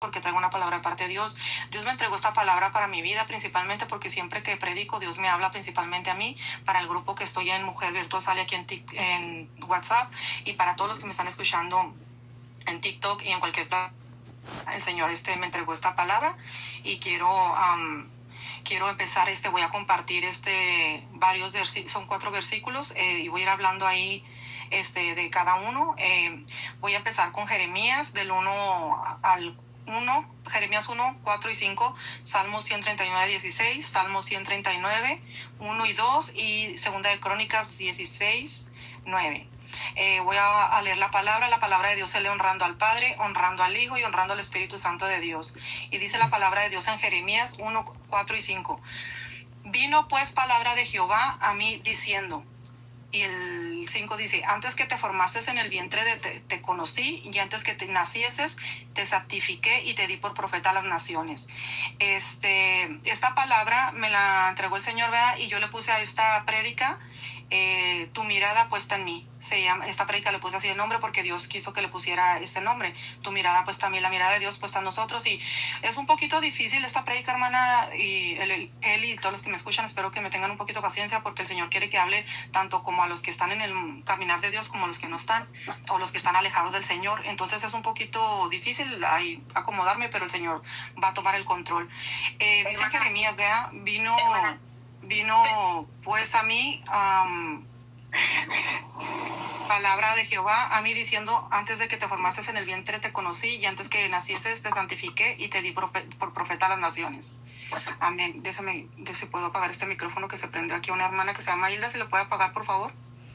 porque traigo una palabra de parte de Dios. Dios me entregó esta palabra para mi vida, principalmente porque siempre que predico, Dios me habla principalmente a mí, para el grupo que estoy en Mujer Virtuosa, sale aquí en WhatsApp, y para todos los que me están escuchando en TikTok y en cualquier plataforma. El Señor me entregó esta palabra y quiero empezar. Voy a compartir varios versículos, son 4 versículos, y voy a ir hablando ahí de cada uno. Voy a empezar con Jeremías del 1 al 1, Jeremías 1, 4 y 5, Salmos 139, 16, Salmos 139, 1 y 2, y Segunda de Crónicas 16, 9. Voy a leer la palabra. La palabra de Dios se lee honrando al Padre, honrando al Hijo y honrando al Espíritu Santo de Dios. Y dice la palabra de Dios en Jeremías 1, 4 y 5. Vino pues palabra de Jehová a mí diciendo, y el 5 dice, antes que te formases en el vientre te conocí, y antes que te nacieses te santifiqué y te di por profeta a las naciones. Esta palabra me la entregó el Señor, ¿verdad? Y yo le puse a esta prédica, tu mirada puesta en mí. Esta prédica le puse así el nombre porque Dios quiso que le pusiera este nombre, tu mirada puesta en mí, la mirada de Dios puesta en nosotros. Y es un poquito difícil esta prédica, hermana, y él y todos los que me escuchan, espero que me tengan un poquito de paciencia, porque el Señor quiere que hable tanto como a los que están en el caminar de Dios como a los que no están, o los que están alejados del Señor. Entonces es un poquito difícil ahí acomodarme, pero el Señor va a tomar el control. Dice Jeremías, vea, vino pues a mí palabra de Jehová a mí diciendo, antes de que te formases en el vientre te conocí, y antes que nacieses te santifiqué y te di por profeta a las naciones. Amén. Déjame, si puedo apagar este micrófono que se prende aquí una hermana que se llama Hilda, si lo puede apagar, por favor.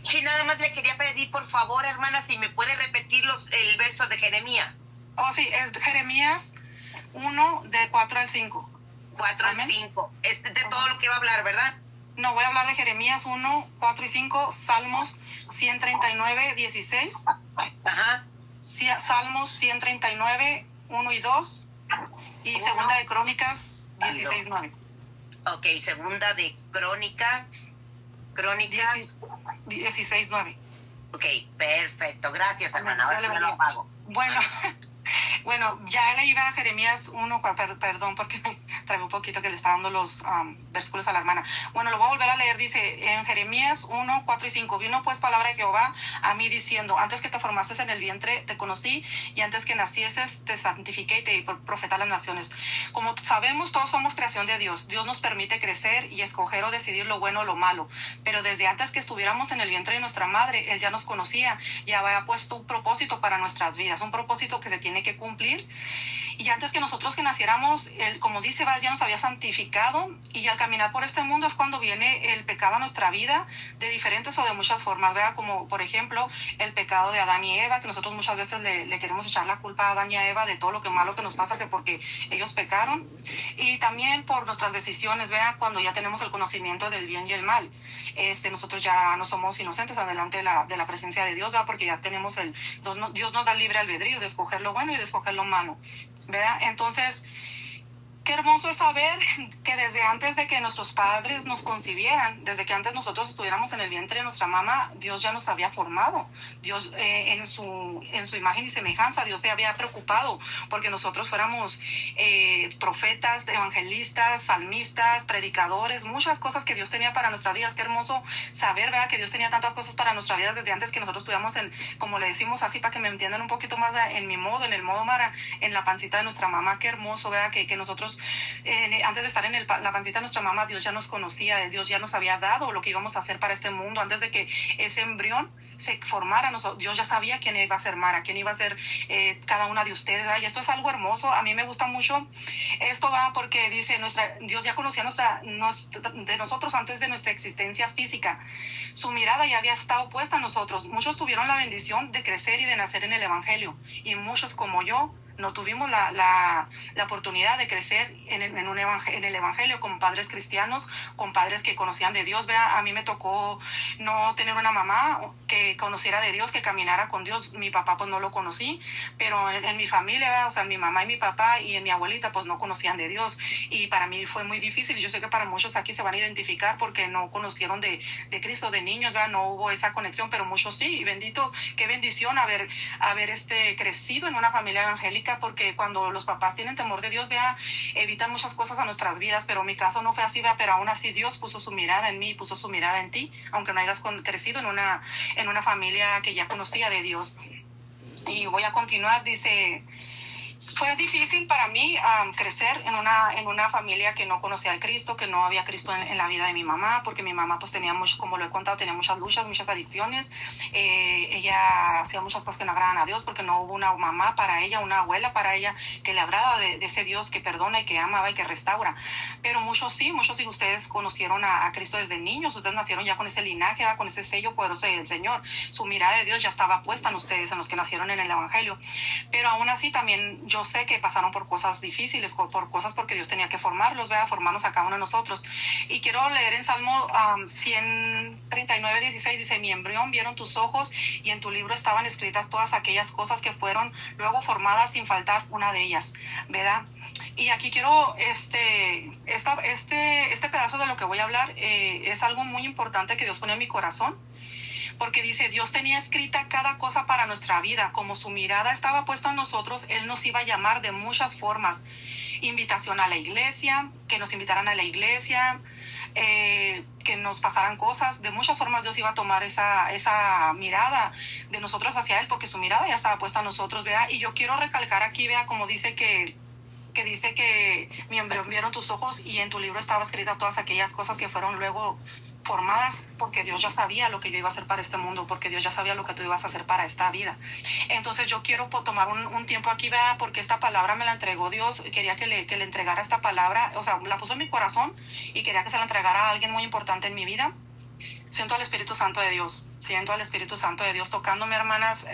Sí, nada más le quería pedir, por favor, hermana, si me puede repetir el verso de Jeremías. Oh, sí, es Jeremías 1, de 4 al 5. 4 al 5. Es de todo lo que va a hablar, ¿verdad? No, voy a hablar de Jeremías 1, 4 y 5, Salmos 139, 16. Ajá. Salmos 139, 1 y 2. Y Segunda de Crónicas 16, 9. Ok, Segunda de Crónicas 16, 9. Ok, perfecto. Gracias, hermana. Ahora me lo apago. Bueno, ya leí a Jeremías 1, perdón, porque me traigo un poquito que le está dando los versículos a la hermana. Bueno, lo voy a volver a leer. Dice en Jeremías 1, 4 y 5, vino pues palabra de Jehová a mí diciendo, antes que te formases en el vientre te conocí, y antes que nacieses te santifiqué y te di por profeta a las naciones. Como sabemos, todos somos creación de Dios. Dios nos permite crecer y escoger o decidir lo bueno o lo malo, pero desde antes que estuviéramos en el vientre de nuestra madre, Él ya nos conocía, ya había puesto un propósito para nuestras vidas, un propósito que se tiene que cumplir. Y antes que nosotros que naciéramos, Él, como dice, ya nos había santificado, y al caminar por este mundo es cuando viene el pecado a nuestra vida, de diferentes o de muchas formas, ¿verdad? Como por ejemplo el pecado de Adán y Eva, que nosotros muchas veces le queremos echar la culpa a Adán y a Eva de todo lo que malo que nos pasa, que porque ellos pecaron. Y también por nuestras decisiones, ¿verdad? Cuando ya tenemos el conocimiento del bien y el mal, nosotros ya no somos inocentes delante de la presencia de Dios, ¿verdad? Porque ya tenemos Dios nos da libre albedrío de escoger lo bueno y de escoger lo malo, ¿verdad? Entonces, qué hermoso es saber que desde antes de que nuestros padres nos concibieran, desde que antes nosotros estuviéramos en el vientre de nuestra mamá, Dios ya nos había formado. Dios, en su imagen y semejanza, Dios se había preocupado porque nosotros fuéramos profetas, evangelistas, salmistas, predicadores, muchas cosas que Dios tenía para nuestras vidas. Qué hermoso saber, ¿verdad? Que Dios tenía tantas cosas para nuestra vida desde antes que nosotros estuviéramos como le decimos así, para que me entiendan un poquito más, ¿verdad? En el modo Mara, en la pancita de nuestra mamá. Qué hermoso, ¿verdad? Que nosotros antes de estar en la pancita de nuestra mamá, Dios ya nos conocía, Dios ya nos había dado lo que íbamos a hacer para este mundo. Antes de que ese embrión se formara, Dios ya sabía quién iba a ser Mara, quién iba a ser cada una de ustedes, ¿verdad? Y esto es algo hermoso. A mí me gusta mucho esto, va, porque dice, Dios ya conocía de nosotros antes de nuestra existencia física. Su mirada ya había estado puesta en nosotros. Muchos tuvieron la bendición de crecer y de nacer en el Evangelio, y muchos como yo no tuvimos la oportunidad de crecer en el Evangelio con padres cristianos, con padres que conocían de Dios. Vea, a mí me tocó no tener una mamá que conociera de Dios, que caminara con Dios. Mi papá pues no lo conocí, pero en mi familia, ¿verdad? O sea, mi mamá y mi papá y mi abuelita pues no conocían de Dios, y para mí fue muy difícil. Yo sé que para muchos aquí se van a identificar porque no conocieron de Cristo de niños, ¿verdad? No hubo esa conexión, pero muchos sí, y bendito, qué bendición haber crecido en una familia evangélica, errática, porque cuando los papás tienen temor de Dios, vea, evitan muchas cosas a nuestras vidas, pero mi caso no fue así, vea, pero aún así Dios puso su mirada en mí, puso su mirada en ti, aunque no hayas crecido en una familia que ya conocía de Dios. Y voy a continuar, dice... Fue difícil para mí crecer en una familia que no conocía a Cristo, que no había Cristo en la vida de mi mamá, porque mi mamá pues tenía mucho, como lo he contado, tenía muchas luchas, muchas adicciones. Ella hacía muchas cosas que no agradan a Dios, porque no hubo una mamá para ella, una abuela para ella que le hablaba de ese Dios que perdona y que ama y que restaura. Pero muchos de ustedes conocieron a Cristo desde niños, ustedes nacieron ya con ese linaje, con ese sello poderoso del Señor. Su mirada de Dios ya estaba puesta en ustedes, en los que nacieron en el Evangelio. Pero aún así también yo sé que pasaron por cosas difíciles, por cosas porque Dios tenía que formarlos, formarnos a cada uno de nosotros. Y quiero leer en Salmo 139, 16, dice: mi embrión vieron tus ojos, y en tu libro estaban escritas todas aquellas cosas que fueron luego formadas sin faltar una de ellas, ¿verdad? Y aquí quiero, este pedazo de lo que voy a hablar es algo muy importante que Dios pone en mi corazón. Porque dice, Dios tenía escrita cada cosa para nuestra vida. Como su mirada estaba puesta en nosotros, Él nos iba a llamar de muchas formas. Invitación a la iglesia, que nos invitaran a la iglesia, que nos pasaran cosas. De muchas formas Dios iba a tomar esa mirada de nosotros hacia Él, porque su mirada ya estaba puesta en nosotros, ¿vea? Y yo quiero recalcar aquí, vea, como dice que dice que mi embrión vieron tus ojos, y en tu libro estaba escrita todas aquellas cosas que fueron luego formadas, porque Dios ya sabía lo que yo iba a hacer para este mundo, porque Dios ya sabía lo que tú ibas a hacer para esta vida. Entonces yo quiero tomar un tiempo aquí, vea, porque esta palabra me la entregó Dios. Quería que le entregara esta palabra, o sea, la puso en mi corazón y quería que se la entregara a alguien muy importante en mi vida. Siento al Espíritu Santo de Dios, tocándome, hermanas.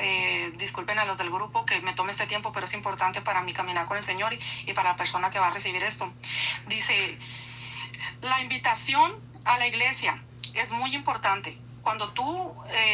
Disculpen a los del grupo que me tome este tiempo, pero es importante para mí caminar con el Señor y para la persona que va a recibir esto. Dice, la invitación a la iglesia es muy importante. Cuando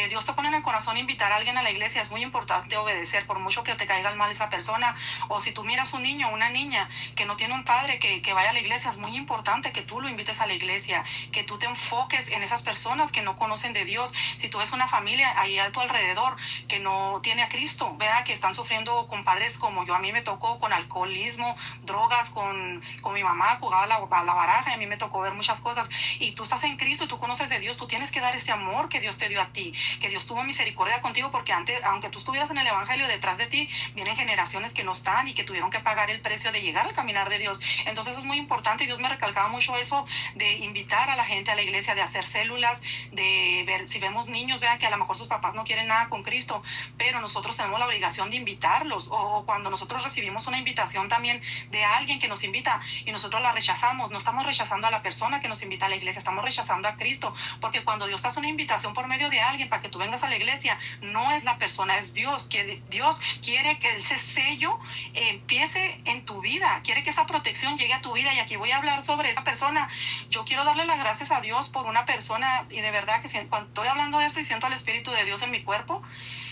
Dios te pone en el corazón invitar a alguien a la iglesia, es muy importante obedecer, por mucho que te caiga mal esa persona. O si tú miras un niño o una niña que no tiene un padre que vaya a la iglesia, es muy importante que tú lo invites a la iglesia, que tú te enfoques en esas personas que no conocen de Dios. Si tú ves una familia ahí a tu alrededor que no tiene a Cristo, vea, que están sufriendo con padres como yo, a mí me tocó, con alcoholismo, drogas, con mi mamá jugaba la baraja, y a mí me tocó ver muchas cosas. Y tú estás en Cristo y tú conoces de Dios, tú tienes que dar ese amor que Dios te dio a ti, que Dios tuvo misericordia contigo, porque aunque tú estuvieras en el Evangelio, detrás de ti vienen generaciones que no están y que tuvieron que pagar el precio de llegar al caminar de Dios. Entonces es muy importante, y Dios me recalcaba mucho eso, de invitar a la gente a la iglesia, de hacer células, de ver, si vemos niños, vean que a lo mejor sus papás no quieren nada con Cristo, pero nosotros tenemos la obligación de invitarlos. O cuando nosotros recibimos una invitación también de alguien que nos invita y nosotros la rechazamos, no estamos rechazando a la persona que nos invita a la iglesia, estamos rechazando a Cristo, porque cuando Dios te hace una invitación por medio de alguien para que tú vengas a la iglesia, no es la persona, es Dios. Que Dios quiere que ese sello empiece en tu vida, quiere que esa protección llegue a tu vida. Y aquí voy a hablar sobre esa persona. Yo quiero darle las gracias a Dios por una persona, y de verdad que cuando estoy hablando de esto y siento el Espíritu de Dios en mi cuerpo,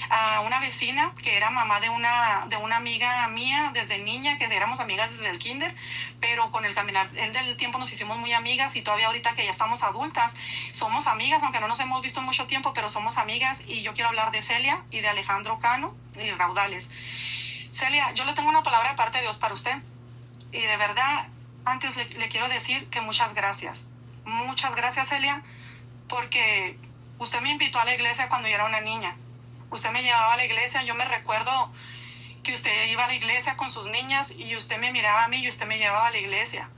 a una vecina que era mamá de una amiga mía desde niña, que éramos amigas desde el kinder, pero con el caminar del tiempo nos hicimos muy amigas, y todavía ahorita que ya estamos adultas somos amigas, aunque no nos hemos visto en mucho tiempo, pero somos amigas. Y yo quiero hablar de Celia y de Alejandro Cano y Raudales. Celia, yo le tengo una palabra de parte de Dios para usted, y de verdad antes le quiero decir que muchas gracias, Celia, porque usted me invitó a la iglesia cuando yo era una niña. Usted me llevaba a la iglesia. Yo me recuerdo que usted iba a la iglesia con sus niñas y usted me miraba a mí y usted me llevaba a la iglesia.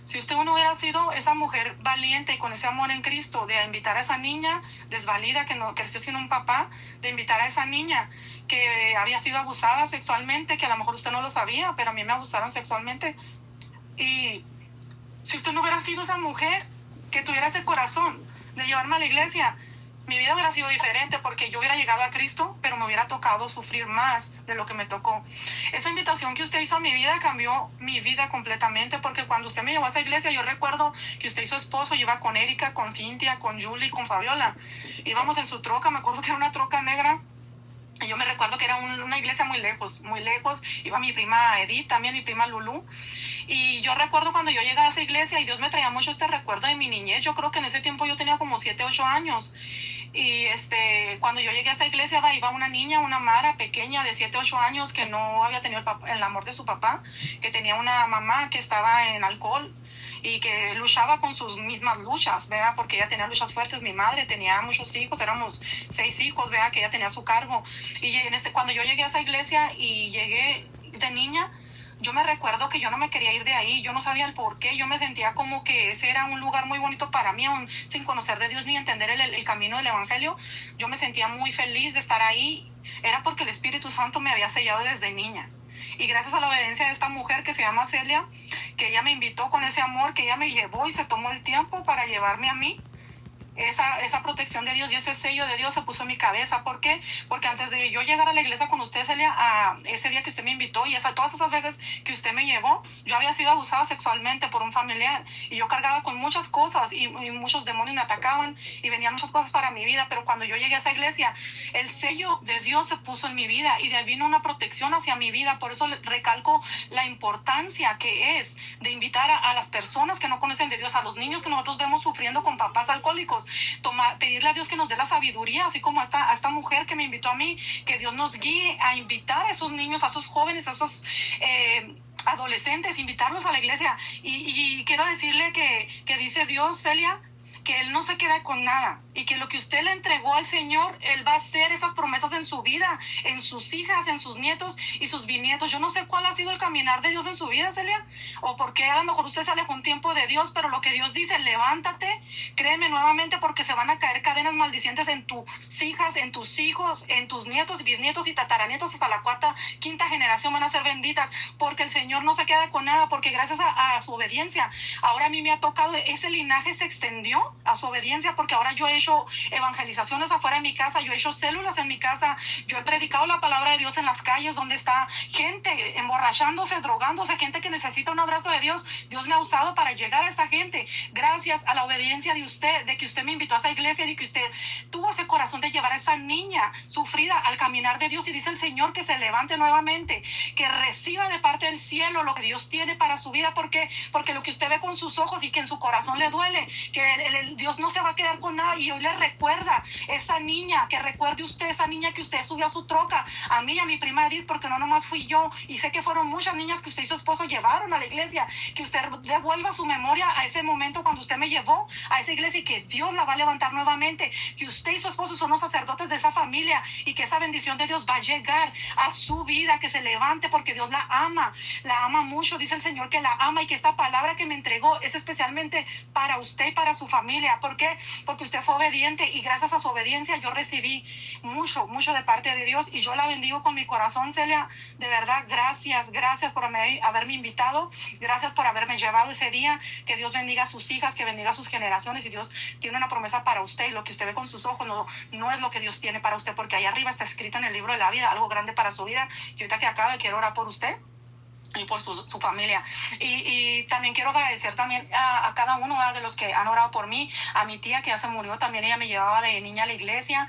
Si usted no hubiera sido esa mujer valiente y con ese amor en Cristo, de invitar a esa niña desvalida que no creció sin un papá, de invitar a esa niña que había sido abusada sexualmente, que a lo mejor usted no lo sabía, pero a mí me abusaron sexualmente. Y si usted no hubiera sido esa mujer que tuviera ese corazón de llevarme a la iglesia, mi vida hubiera sido diferente, porque yo hubiera llegado a Cristo, pero me hubiera tocado sufrir más de lo que me tocó. Esa invitación que usted hizo a mi vida cambió mi vida completamente, porque cuando usted me llevó a esa iglesia, yo recuerdo que usted y su esposo iba con Erika, con Cintia, con Julie, con Fabiola. Íbamos en su troca, me acuerdo que era una troca negra, Yo me recuerdo que era una iglesia muy lejos, iba mi prima Edith, también mi prima Lulu, y yo recuerdo cuando yo llegué a esa iglesia y Dios me traía mucho este recuerdo de mi niñez. Yo creo que en ese tiempo yo tenía como 7, 8 años, y cuando yo llegué a esa iglesia iba una niña, una Mara pequeña de 7, 8 años que no había tenido el amor de su papá, que tenía una mamá que estaba en alcohol y que luchaba con sus mismas luchas, ¿verdad? Porque ella tenía luchas fuertes. Mi madre tenía muchos hijos, éramos 6 hijos, ¿verdad? Que ella tenía a su cargo. Y cuando yo llegué a esa iglesia y llegué de niña, yo me recuerdo que yo no me quería ir de ahí, yo no sabía el por qué, yo me sentía como que ese era un lugar muy bonito para mí, aún sin conocer de Dios ni entender el camino del Evangelio. Yo me sentía muy feliz de estar ahí, era porque el Espíritu Santo me había sellado desde niña. Y gracias a la obediencia de esta mujer que se llama Celia, que ella me invitó con ese amor, que ella me llevó y se tomó el tiempo para llevarme a mí, esa protección de Dios y ese sello de Dios se puso en mi cabeza. ¿Por qué? Porque antes de yo llegar a la iglesia con usted, Celia, a ese día que usted me invitó y todas esas veces que usted me llevó, yo había sido abusada sexualmente por un familiar y yo cargaba con muchas cosas y muchos demonios me atacaban y venían muchas cosas para mi vida. Pero cuando yo llegué a esa iglesia, el sello de Dios se puso en mi vida y de ahí vino una protección hacia mi vida. Por eso recalco la importancia que es de invitar a las personas que no conocen de Dios, a los niños que nosotros vemos sufriendo con papás alcohólicos, pedirle a Dios que nos dé la sabiduría, así como a esta mujer que me invitó a mí, que Dios nos guíe a invitar a esos niños, a esos jóvenes, a esos adolescentes, invitarlos a la iglesia. Y quiero decirle que dice Dios, Celia, que Él no se queda con nada y que lo que usted le entregó al Señor, Él va a hacer esas promesas en su vida, en sus hijas, en sus nietos y sus bisnietos. Yo no sé cuál ha sido el caminar de Dios en su vida, Celia, o por qué a lo mejor usted se alejó un tiempo de Dios, pero lo que Dios dice, levántate, créeme nuevamente, porque se van a caer cadenas maldicientes en tus hijas, en tus hijos, en tus nietos, bisnietos y tataranietos, hasta la 4ª, 5ª generación van a ser benditas, porque el Señor no se queda con nada, porque gracias a su obediencia, ahora a mí me ha tocado, ese linaje se extendió a su obediencia, porque ahora yo he hecho evangelizaciones afuera de mi casa, yo he hecho células en mi casa, yo he predicado la palabra de Dios en las calles donde está gente emborrachándose, drogándose, gente que necesita un abrazo de Dios. Dios me ha usado para llegar a esa gente, gracias a la obediencia de usted, de que usted me invitó a esa iglesia, de que usted tuvo ese corazón de llevar a esa niña sufrida al caminar de Dios. Y dice el Señor que se levante nuevamente, que reciba de parte del cielo lo que Dios tiene para su vida. Porque lo que usted ve con sus ojos y que en su corazón le duele, que Dios no se va a quedar con nada. Y hoy le recuerda esa niña, que recuerde usted esa niña que usted subió a su troca, a mí y a mi prima Edith, porque no nomás fui yo, y sé que fueron muchas niñas que usted y su esposo llevaron a la iglesia. Que usted devuelva su memoria a ese momento cuando usted me llevó a esa iglesia, y que Dios la va a levantar nuevamente, que usted y su esposo son los sacerdotes de esa familia, y que esa bendición de Dios va a llegar a su vida, que se levante, porque Dios la ama mucho. Dice el Señor que la ama, y que esta palabra que me entregó es especialmente para usted y para su familia. ¿Por qué? Porque usted fue obediente, y gracias a su obediencia yo recibí mucho de parte de Dios, y yo la bendigo con mi corazón, Celia. De verdad, gracias por haberme invitado, gracias por haberme llevado ese día. Que Dios bendiga a sus hijas, que bendiga a sus generaciones, y Dios tiene una promesa para usted, y lo que usted ve con sus ojos no es lo que Dios tiene para usted, porque ahí arriba está escrito en el libro de la vida algo grande para su vida. Y ahorita que acabe, quiero orar por usted y por su familia, y también quiero agradecer también a cada uno de los que han orado por mí. A mi tía, que ya se murió, también ella me llevaba de niña a la iglesia.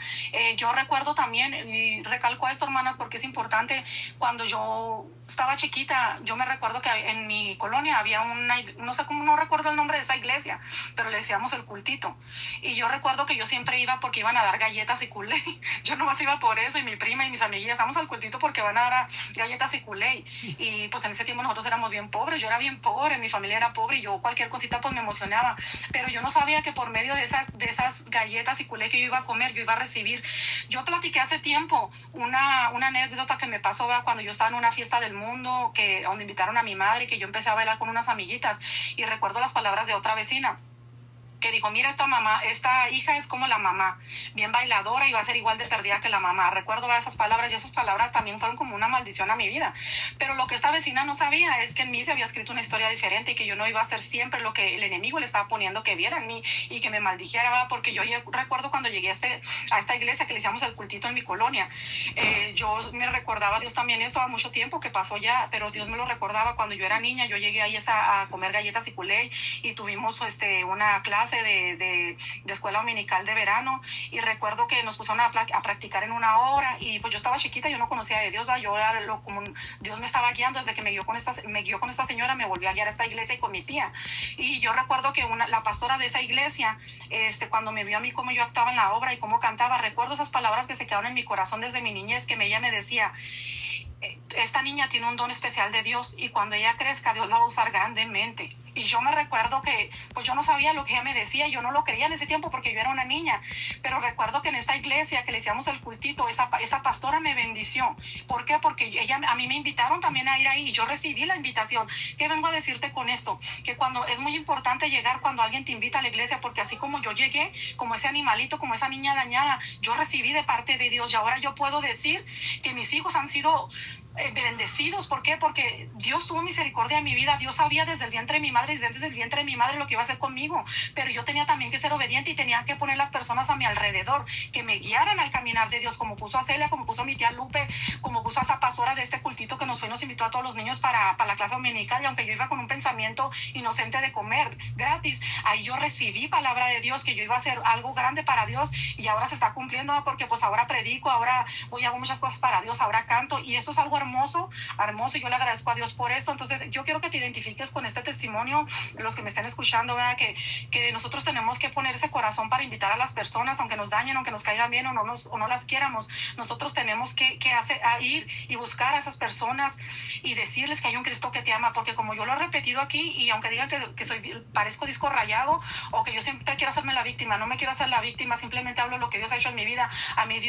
Yo recuerdo también, y recalco esto, hermanas, porque es importante, cuando yo estaba chiquita, yo me recuerdo que en mi colonia había no recuerdo el nombre de esa iglesia, pero le decíamos el cultito, y yo recuerdo que yo siempre iba porque iban a dar galletas y culé. Yo nomás iba por eso, y mi prima y mis amiguillas, vamos al cultito porque van a dar galletas y culé. Y pues en ese tiempo nosotros éramos bien pobres, yo era bien pobre, mi familia era pobre, y yo cualquier cosita pues me emocionaba, pero yo no sabía que por medio de esas galletas y culé que yo iba a comer, yo iba a recibir. Yo platiqué hace tiempo una anécdota que me pasó, ¿verdad? Cuando yo estaba en una fiesta del mundo, donde invitaron a mi madre, que yo empecé a bailar con unas amiguitas, y recuerdo las palabras de otra vecina que dijo: mira, esta hija es como la mamá, bien bailadora, y va a ser igual de perdida que la mamá. Recuerdo esas palabras, y esas palabras también fueron como una maldición a mi vida. Pero lo que esta vecina no sabía es que en mí se había escrito una historia diferente, y que yo no iba a ser siempre lo que el enemigo le estaba poniendo que viera en mí y que me maldijera, porque yo recuerdo cuando llegué a esta iglesia que le hicimos el cultito en mi colonia, yo me recordaba a Dios también esto, a mucho tiempo que pasó ya, pero Dios me lo recordaba cuando yo era niña. Yo llegué ahí a comer galletas y culé, y tuvimos una clase clase de escuela dominical de verano, y recuerdo que nos pusieron a practicar en una hora, y pues yo estaba chiquita, yo no conocía de Dios, ¿verdad? Yo era como Dios me estaba guiando desde que me guió con esta señora, me volvió a guiar a esta iglesia y con mi tía. Y yo recuerdo que la pastora de esa iglesia, cuando me vio a mí cómo yo actuaba en la obra y cómo cantaba, recuerdo esas palabras que se quedaron en mi corazón desde mi niñez, que ella me decía: esta niña tiene un don especial de Dios, y cuando ella crezca, Dios la va a usar grandemente. Y yo me recuerdo que, pues yo no sabía lo que ella me decía, yo no lo creía en ese tiempo porque yo era una niña, pero recuerdo que en esta iglesia que le hacíamos el cultito, esa pastora me bendició. ¿Por qué? Porque a mí me invitaron también a ir ahí, y yo recibí la invitación. ¿Qué vengo a decirte con esto? Que es muy importante llegar cuando alguien te invita a la iglesia, porque así como yo llegué, como ese animalito, como esa niña dañada, yo recibí de parte de Dios, y ahora yo puedo decir que mis hijos han sido bendecidos. ¿Por qué? Porque Dios tuvo misericordia en mi vida. Dios sabía desde el vientre de mi madre, desde el vientre de mi madre, lo que iba a hacer conmigo, pero yo tenía también que ser obediente, y tenía que poner las personas a mi alrededor que me guiaran al caminar de Dios, como puso a Celia, como puso a mi tía Lupe, como puso a esa pastora de este cultito que nos invitó a todos los niños para la clase dominical. Y aunque yo iba con un pensamiento inocente de comer gratis, ahí yo recibí palabra de Dios, que yo iba a hacer algo grande para Dios, y ahora se está cumpliendo, porque pues ahora predico, ahora hago muchas cosas para Dios, ahora canto, y eso es algo hermoso, y yo le agradezco a Dios por esto. Entonces yo quiero que te identifiques con este testimonio, los que me estén escuchando, ¿verdad? Que nosotros tenemos que poner ese corazón para invitar a las personas, aunque nos dañen, aunque nos caigan bien o no las quieramos. Nosotros tenemos que ir y buscar a esas personas y decirles que hay un Cristo que te ama, porque como yo lo he repetido aquí, y aunque digan que parezco disco rayado, o que yo siempre quiero hacerme la víctima, no me quiero hacer la víctima, simplemente hablo lo que Dios ha hecho en mi vida. A mí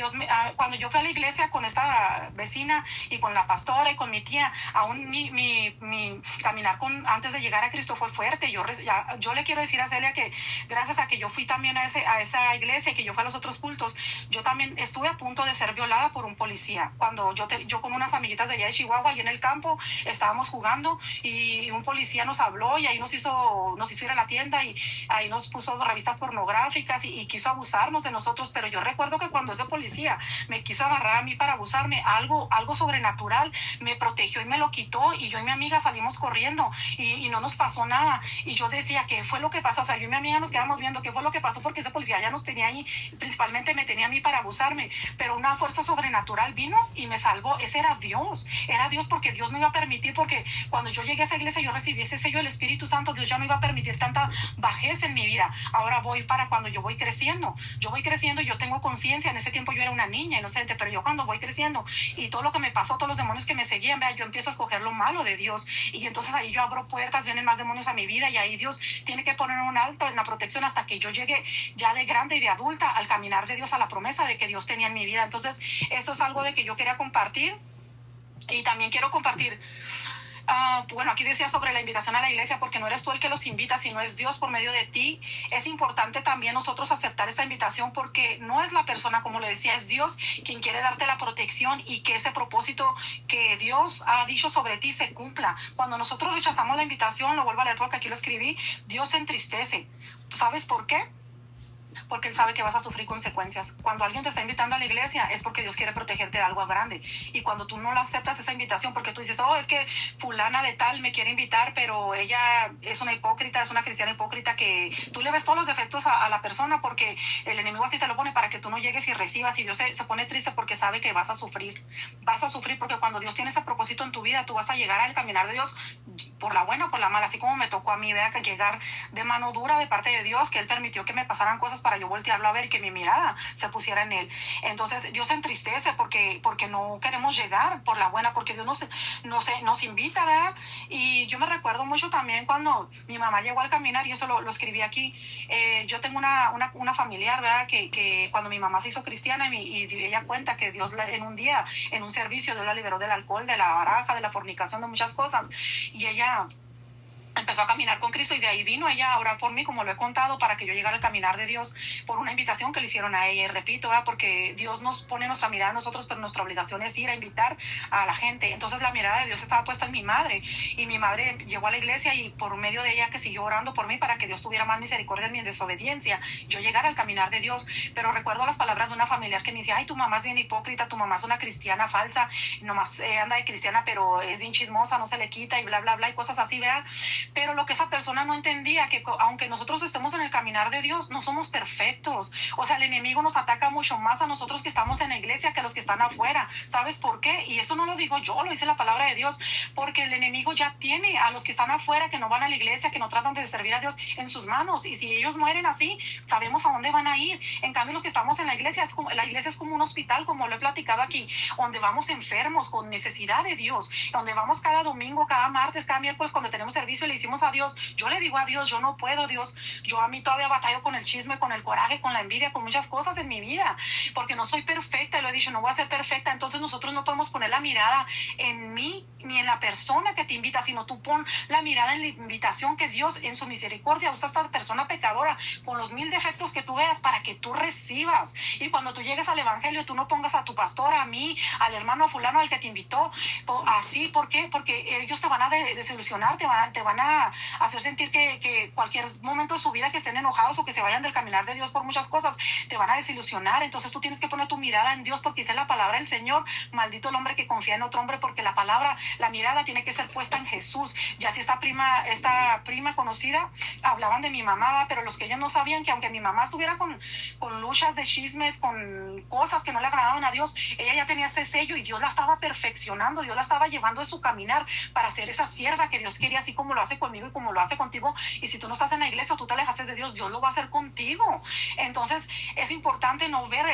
cuando yo fui a la iglesia con esta vecina y con la pastora y con mi tía, aún mi caminar antes de llegar a Cristo fue fuerte. Yo le quiero decir a Celia que gracias a que yo fui también a esa iglesia, y que yo fui a los otros cultos, yo también estuve a punto de ser violada por un policía. Cuando yo con unas amiguitas de allá de Chihuahua, y en el campo estábamos jugando, y un policía nos habló, y ahí nos hizo ir a la tienda, y ahí nos puso revistas pornográficas, y quiso abusarnos de nosotros. Pero yo recuerdo que cuando ese policía me quiso agarrar a mí para abusarme, algo sobrenatural me protegió y me lo quitó, y yo y mi amiga salimos corriendo, y no nos pasó nada. Y yo decía: ¿qué fue lo que pasó? O sea, yo y mi amiga nos quedamos viendo qué fue lo que pasó, porque ese policía ya nos tenía ahí, principalmente me tenía a mí para abusarme, pero una fuerza sobrenatural vino y me salvó. Ese era Dios, porque Dios no iba a permitir, porque cuando yo llegué a esa iglesia yo recibí ese sello del Espíritu Santo. Dios ya no iba a permitir tanta bajeza en mi vida. Ahora cuando yo voy creciendo, y yo tengo conciencia. En ese tiempo yo era una niña inocente, pero yo cuando voy creciendo, y todo lo que me pasó, todos los demonios que me seguían, yo empiezo a escoger lo malo de Dios, y entonces ahí yo abro puertas, vienen más demonios a mi vida, y ahí Dios tiene que poner un alto en la protección hasta que yo llegue ya de grande y de adulta al caminar de Dios, a la promesa de que Dios tenía en mi vida. Entonces eso es algo de que yo quería compartir. Y también quiero compartir, bueno, aquí decía sobre la invitación a la iglesia, porque no eres tú el que los invita, sino es Dios por medio de ti. Es importante también nosotros aceptar esta invitación, porque no es la persona, como le decía, es Dios quien quiere darte la protección, y que ese propósito que Dios ha dicho sobre ti se cumpla. Cuando nosotros rechazamos la invitación, lo vuelvo a leer porque aquí lo escribí, Dios se entristece. ¿Sabes por qué? Porque Él sabe que vas a sufrir consecuencias. Cuando alguien te está invitando a la iglesia, es porque Dios quiere protegerte de algo grande. Y cuando tú no la aceptas esa invitación, porque tú dices: es que fulana de tal me quiere invitar, pero ella es una hipócrita, es una cristiana hipócrita, que tú le ves todos los defectos a la persona, porque el enemigo así te lo pone para que tú no llegues y recibas. Y Dios se pone triste porque sabe que vas a sufrir, porque cuando Dios tiene ese propósito en tu vida, tú vas a llegar al caminar de Dios por la buena o por la mala, así como me tocó a mí, vea, que llegar de mano dura de parte de Dios, que Él permitió que me pasaran cosas para yo voltearlo a ver, que mi mirada se pusiera en Él. Entonces Dios se entristece porque no queremos llegar por la buena, porque Dios nos invita, ¿verdad? Y yo me recuerdo mucho también cuando mi mamá llegó al caminar, y eso lo escribí aquí. Yo tengo una familiar, ¿verdad? Que cuando mi mamá se hizo cristiana, y ella cuenta que Dios en un día, en un servicio, Dios la liberó del alcohol, de la baraja, de la fornicación, de muchas cosas, y ella empezó a caminar con Cristo, y de ahí vino ella a orar por mí, como lo he contado, para que yo llegara al caminar de Dios, por una invitación que le hicieron a ella. Y repito, porque Dios nos pone nuestra mirada a nosotros, pero nuestra obligación es ir a invitar a la gente. Entonces la mirada de Dios estaba puesta en mi madre, y mi madre llegó a la iglesia, y por medio de ella, que siguió orando por mí para que Dios tuviera más misericordia en mi desobediencia, yo llegara al caminar de Dios. Pero recuerdo las palabras de una familiar que me decía: ay, tu mamá es bien hipócrita, tu mamá es una cristiana falsa, nomás anda de cristiana, pero es bien chismosa, no se le quita, y bla, bla, bla, y cosas así, ¿verdad? Pero lo que esa persona no entendía, que aunque nosotros estemos en el caminar de Dios, no somos perfectos. O sea, el enemigo nos ataca mucho más a nosotros que estamos en la iglesia que a los que están afuera. ¿Sabes por qué? Y eso no lo digo yo, lo dice la palabra de Dios, porque el enemigo ya tiene a los que están afuera, que no van a la iglesia, que no tratan de servir a Dios, en sus manos. Y si ellos mueren así, sabemos a dónde van a ir. En cambio, los que estamos en la iglesia, la iglesia es como un hospital, como lo he platicado aquí, donde vamos enfermos, con necesidad de Dios, donde vamos cada domingo, cada martes, cada miércoles, cuando tenemos servicio, le decimos a Dios, yo le digo a Dios, yo no puedo, Dios, yo a mí todavía batallo con el chisme, con el coraje, con la envidia, con muchas cosas en mi vida, porque no soy perfecta, y lo he dicho, no voy a ser perfecta. Entonces nosotros no podemos poner la mirada en mí, ni en la persona que te invita, sino tú pon la mirada en la invitación que Dios en su misericordia usa a esta persona pecadora, con los 1000 defectos que tú veas, para que tú recibas. Y cuando tú llegues al evangelio, tú no pongas a tu pastor, a mí, al hermano fulano, al que te invitó, así. ¿Por qué? Porque ellos te van a desilusionar, te van a hacer sentir que cualquier momento de su vida que estén enojados o que se vayan del caminar de Dios por muchas cosas, te van a desilusionar. Entonces tú tienes que poner tu mirada en Dios, porque dice la palabra del Señor, maldito el hombre que confía en otro hombre, porque la mirada tiene que ser puesta en Jesús. Ya si esta prima conocida, hablaban de mi mamá, pero los que ellos no sabían, que aunque mi mamá estuviera con luchas de chismes, con cosas que no le agradaban a Dios, ella ya tenía ese sello, y Dios la estaba perfeccionando, Dios la estaba llevando en su caminar para ser esa sierva que Dios quería, así como lo hace conmigo y como lo hace contigo. Y si tú no estás en la iglesia o tú te alejaste de Dios, Dios lo va a hacer contigo. Entonces es importante no ver,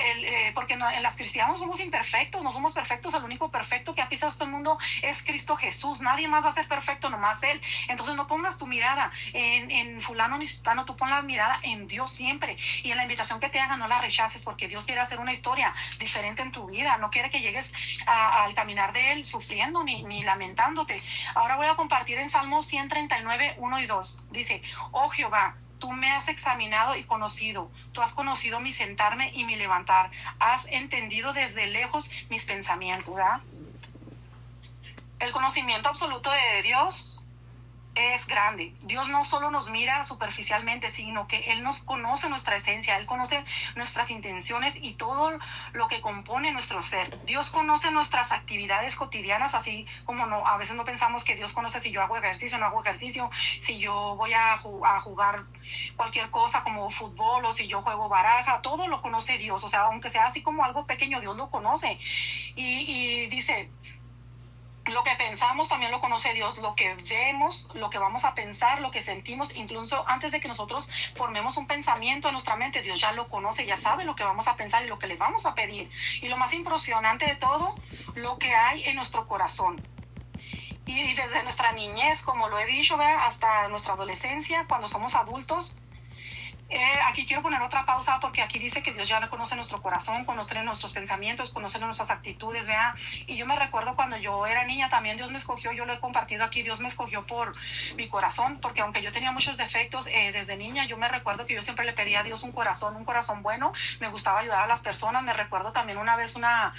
porque en las cristianos somos imperfectos, no somos perfectos. El único perfecto que ha pisado este mundo es Cristo Jesús. Nadie más va a ser perfecto, nomás Él. Entonces no pongas tu mirada en fulano ni sutano, tú pon la mirada en Dios siempre. Y en la invitación que te hagan, no la rechaces, porque Dios quiere hacer una historia diferente en tu vida. No quiere que llegues al caminar de Él sufriendo ni lamentándote. Ahora voy a compartir en Salmos 139, 1 y 2. Dice, oh Jehová, tú me has examinado y conocido. Tú has conocido mi sentarme y mi levantar. Has entendido desde lejos mis pensamientos, ¿verdad? El conocimiento absoluto de Dios es grande. Dios no solo nos mira superficialmente, sino que Él nos conoce nuestra esencia, Él conoce nuestras intenciones y todo lo que compone nuestro ser. Dios conoce nuestras actividades cotidianas, así como a veces no pensamos que Dios conoce si yo hago ejercicio o no hago ejercicio, si yo voy a jugar cualquier cosa como fútbol o si yo juego baraja. Todo lo conoce Dios. O sea, aunque sea así como algo pequeño, Dios lo conoce. Y dice, lo que pensamos también lo conoce Dios, lo que vemos, lo que vamos a pensar, lo que sentimos, incluso antes de que nosotros formemos un pensamiento en nuestra mente, Dios ya lo conoce, ya sabe lo que vamos a pensar y lo que le vamos a pedir. Y lo más impresionante de todo, lo que hay en nuestro corazón. Y desde nuestra niñez, como lo he dicho, ¿verdad?, hasta nuestra adolescencia, cuando somos adultos. Aquí quiero poner otra pausa, porque aquí dice que Dios ya conoce nuestro corazón, conoce nuestros pensamientos, conoce nuestras actitudes, ¿vea? Y yo me recuerdo cuando yo era niña, también Dios me escogió, yo lo he compartido aquí, Dios me escogió por mi corazón, porque aunque yo tenía muchos defectos, desde niña yo me recuerdo que yo siempre le pedía a Dios un corazón bueno, me gustaba ayudar a las personas. Me recuerdo también una vez una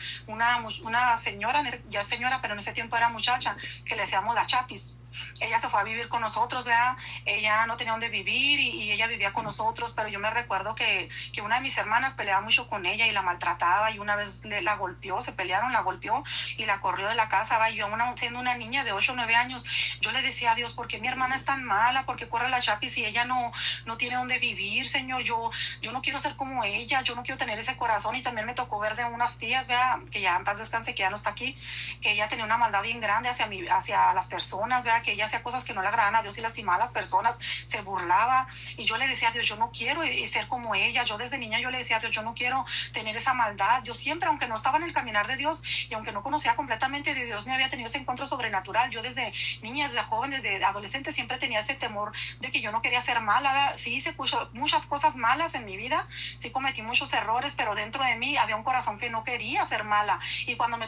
señora, ya señora, pero en ese tiempo era muchacha, que le decíamos la Chapis. Ella se fue a vivir con nosotros, ¿verdad? Ella no tenía dónde vivir y ella vivía con nosotros, pero yo me recuerdo que una de mis hermanas peleaba mucho con ella y la maltrataba, y una vez la golpeó, se pelearon, la golpeó y la corrió de la casa, ¿va? Y yo, siendo una niña de 8 o 9 años, yo le decía a Dios, ¿por qué mi hermana es tan mala? ¿Por qué corre la Chapis si ella no tiene dónde vivir, Señor? Yo no quiero ser como ella, yo no quiero tener ese corazón. Y también me tocó ver de unas tías, ¿verdad?, que ya en paz descanse, que ya no está aquí, que ella tenía una maldad bien grande hacia las personas, ¿verdad?, que ella hacía cosas que no le agradaban a Dios y lastimaba a las personas, se burlaba. Y yo le decía a Dios, yo no quiero ser como ella. Yo desde niña yo le decía a Dios, yo no quiero tener esa maldad. Yo siempre, aunque no estaba en el caminar de Dios y aunque no conocía completamente de Dios ni había tenido ese encuentro sobrenatural, yo desde niña, desde joven, desde adolescente, siempre tenía ese temor de que yo no quería ser mala, ¿verdad? Sí hice muchas cosas malas en mi vida, sí cometí muchos errores, pero dentro de mí había un corazón que no quería ser mala. Y cuando me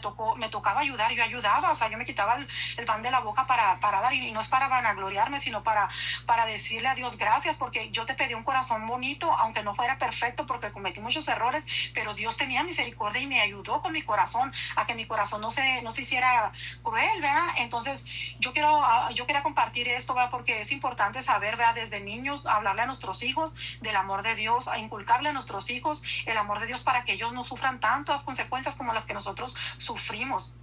tocaba ayudar, yo ayudaba. O sea, yo me quitaba el pan de la boca para dar, y no es para vanagloriarme, sino para decirle a Dios gracias, porque yo te pedí un corazón bonito, aunque no fuera perfecto, porque cometí muchos errores, pero Dios tenía misericordia y me ayudó con mi corazón a que mi corazón no se hiciera cruel, ¿verdad? Entonces yo quería compartir esto, ¿verdad?, porque es importante saber, ¿verdad?, desde niños hablarle a nuestros hijos del amor de Dios, a inculcarle a nuestros hijos el amor de Dios, para que ellos no sufran tantas consecuencias como las que nosotros sufrimos.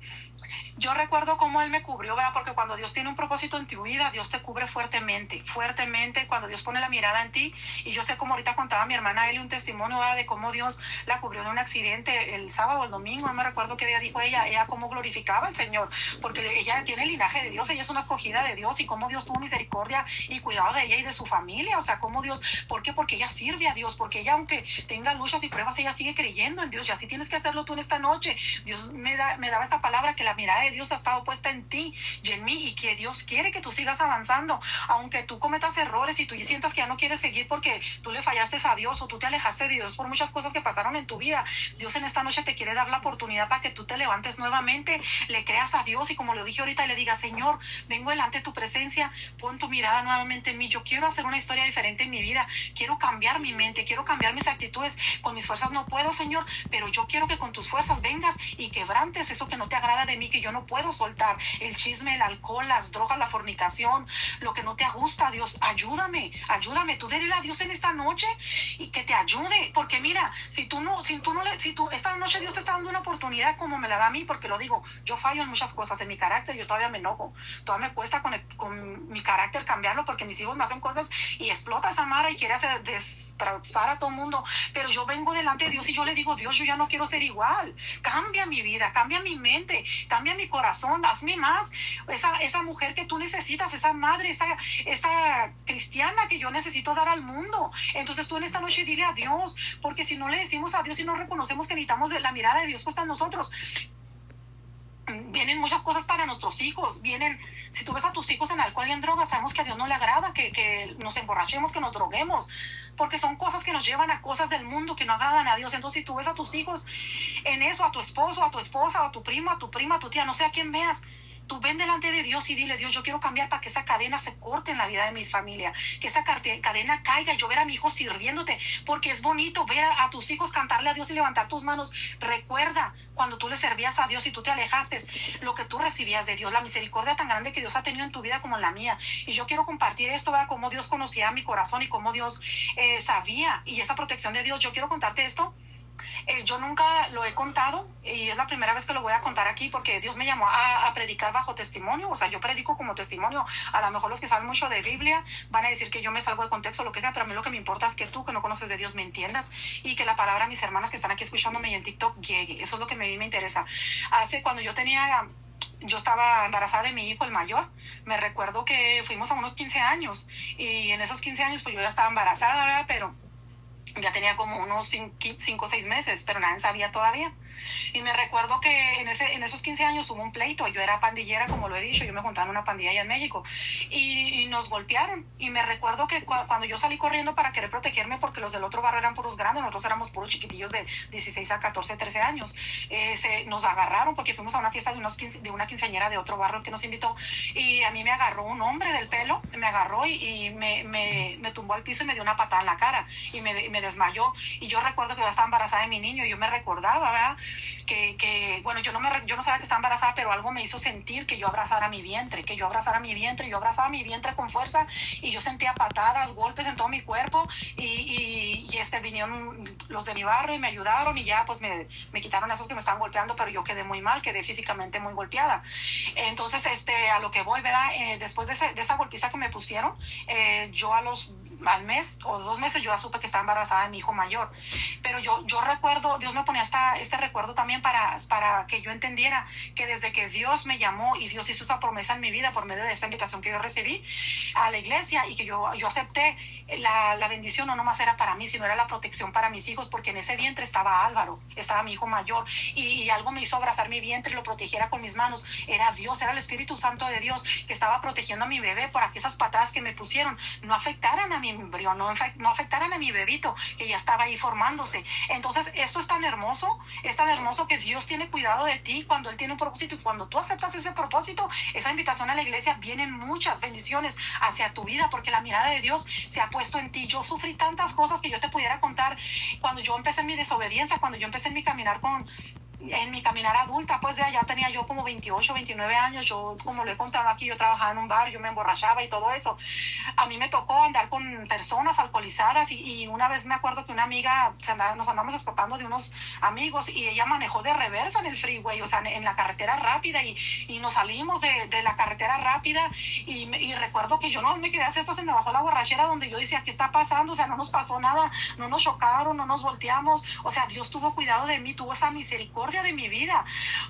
Yo recuerdo cómo Él me cubrió, ¿verdad?, porque cuando Dios tiene un propósito propósito en tu vida, Dios te cubre fuertemente, fuertemente cuando Dios pone la mirada en ti. Y yo sé, como ahorita contaba mi hermana Eli un testimonio, ¿verdad?, de cómo Dios la cubrió de un accidente el sábado o el domingo, no me recuerdo qué día dijo ella cómo glorificaba al Señor, porque ella tiene el linaje de Dios, ella es una escogida de Dios, y cómo Dios tuvo misericordia y cuidado de ella y de su familia. O sea, cómo Dios, ¿por qué? Porque ella sirve a Dios, porque ella, aunque tenga luchas y pruebas, ella sigue creyendo en Dios, y así tienes que hacerlo tú en esta noche. Dios me daba esta palabra, que la mirada de Dios ha estado puesta en ti y en mí, y que Dios quiere que tú sigas avanzando, aunque tú cometas errores y tú sientas que ya no quieres seguir porque tú le fallaste a Dios o tú te alejaste de Dios por muchas cosas que pasaron en tu vida. Dios en esta noche te quiere dar la oportunidad para que tú te levantes nuevamente, le creas a Dios, y como lo dije ahorita, le digas: Señor, vengo delante de tu presencia, pon tu mirada nuevamente en mí. Yo quiero hacer una historia diferente en mi vida, quiero cambiar mi mente, quiero cambiar mis actitudes. Con mis fuerzas no puedo, Señor, pero yo quiero que con tus fuerzas vengas y quebrantes eso que no te agrada de mí, que yo no puedo soltar: el chisme, el alcohol, las drogas, la fornicación, lo que no te gusta. Dios, ayúdame, tú dile a Dios en esta noche y que te ayude, porque mira, si tú esta noche Dios te está dando una oportunidad como me la da a mí, porque lo digo, yo fallo en muchas cosas, en mi carácter, yo todavía me enojo, todavía me cuesta con mi carácter cambiarlo, porque mis hijos me hacen cosas y explota esa Mara y quiere destrozar a todo el mundo, pero yo vengo delante de Dios y yo le digo: Dios, yo ya no quiero ser igual, cambia mi vida, cambia mi mente, cambia mi corazón, hazme más esa mujer que tú necesitas, esa madre, esa cristiana que yo necesito dar al mundo. Entonces tú en esta noche dile a Dios, porque si no le decimos a Dios y no reconocemos que necesitamos de la mirada de Dios puesta en nosotros, vienen muchas cosas para nuestros hijos. Si tú ves a tus hijos en alcohol y en drogas, sabemos que a Dios no le agrada que nos emborrachemos, que nos droguemos, porque son cosas que nos llevan a cosas del mundo que no agradan a Dios. Entonces, si tú ves a tus hijos en eso, a tu esposo, a tu esposa, a tu primo, a tu prima, a tu tía, no sé a quién veas, tú ven delante de Dios y dile: Dios, yo quiero cambiar para que esa cadena se corte en la vida de mi familia, que esa cadena caiga, y yo ver a mi hijo sirviéndote, porque es bonito ver a tus hijos cantarle a Dios y levantar tus manos. Recuerda cuando tú le servías a Dios y tú te alejaste, lo que tú recibías de Dios, la misericordia tan grande que Dios ha tenido en tu vida como en la mía. Y yo quiero compartir esto, ¿verdad?, cómo Dios conocía mi corazón y cómo Dios sabía, y esa protección de Dios. Yo quiero contarte esto. Yo nunca lo he contado y es la primera vez que lo voy a contar aquí, porque Dios me llamó a predicar bajo testimonio. O sea, yo predico como testimonio. A lo mejor los que saben mucho de Biblia van a decir que yo me salgo de contexto, lo que sea, pero a mí lo que me importa es que tú, que no conoces de Dios, me entiendas, y que la palabra a mis hermanas que están aquí escuchándome y en TikTok llegue. Eso es lo que a mí me interesa. Cuando yo estaba embarazada de mi hijo, el mayor, me recuerdo que fuimos a unos 15 años, y en esos 15 años pues yo ya estaba embarazada, ¿verdad?, pero ya tenía como unos 5 o 6 meses, pero nadie sabía todavía. Y me recuerdo que en esos 15 años hubo un pleito. Yo era pandillera, como lo he dicho, yo me juntaba en una pandilla allá en México, y nos golpearon. Y me recuerdo que cuando yo salí corriendo para querer protegerme, porque los del otro barrio eran puros grandes, nosotros éramos puros chiquitillos de 16 a 14, 13 años, nos agarraron porque fuimos a una fiesta de una quinceañera de otro barrio que nos invitó, y a mí me agarró un hombre del pelo, me agarró y me tumbó al piso y me dio una patada en la cara y me desmayó. Y yo recuerdo que yo estaba embarazada de mi niño, y yo me recordaba, ¿verdad?, bueno, yo no sabía que estaba embarazada, pero algo me hizo sentir que yo abrazara mi vientre, yo abrazaba mi vientre con fuerza, y yo sentía patadas, golpes en todo mi cuerpo, y vinieron los de mi barrio y me ayudaron, y ya pues me quitaron esos que me estaban golpeando, pero yo quedé muy mal, quedé físicamente muy golpeada. Entonces, a lo que voy, ¿verdad?, después de esa golpiza que me pusieron, yo al mes o 2 meses yo ya supe que estaba embarazada de mi hijo mayor. Pero yo recuerdo, Dios me ponía este recuerdo también para que yo entendiera que desde que Dios me llamó y Dios hizo esa promesa en mi vida por medio de esta invitación que yo recibí a la iglesia, y que yo acepté, la bendición no nomás era para mí, sino era la protección para mis hijos, porque en ese vientre estaba Álvaro, estaba mi hijo mayor, y algo me hizo abrazar mi vientre y lo protegiera con mis manos. Era Dios, era el Espíritu Santo de Dios que estaba protegiendo a mi bebé para que esas patadas que me pusieron no afectaran a mi embrión, no afectaran a mi bebito que ya estaba ahí formándose. Entonces, esto es tan hermoso que Dios tiene cuidado de ti cuando Él tiene un propósito, y cuando tú aceptas ese propósito, esa invitación a la iglesia, vienen muchas bendiciones hacia tu vida, porque la mirada de Dios se ha puesto en ti. Yo sufrí tantas cosas que yo te pudiera contar cuando yo empecé en mi desobediencia, cuando yo empecé en mi caminar en mi caminar adulta, pues ya tenía yo como 28, 29 años, yo como lo he contado aquí, yo trabajaba en un bar, yo me emborrachaba y todo eso. A mí me tocó andar con personas alcoholizadas y una vez me acuerdo que una amiga, nos andamos escapando de unos amigos y ella manejó de reversa en el freeway, o sea, en la carretera rápida y nos salimos de la carretera rápida y recuerdo que yo no me quedé así, hasta se me bajó la borrachera donde yo decía, ¿qué está pasando? O sea, no nos pasó nada, no nos chocaron, no nos volteamos, o sea, Dios tuvo cuidado de mí, tuvo esa misericordia de mi vida.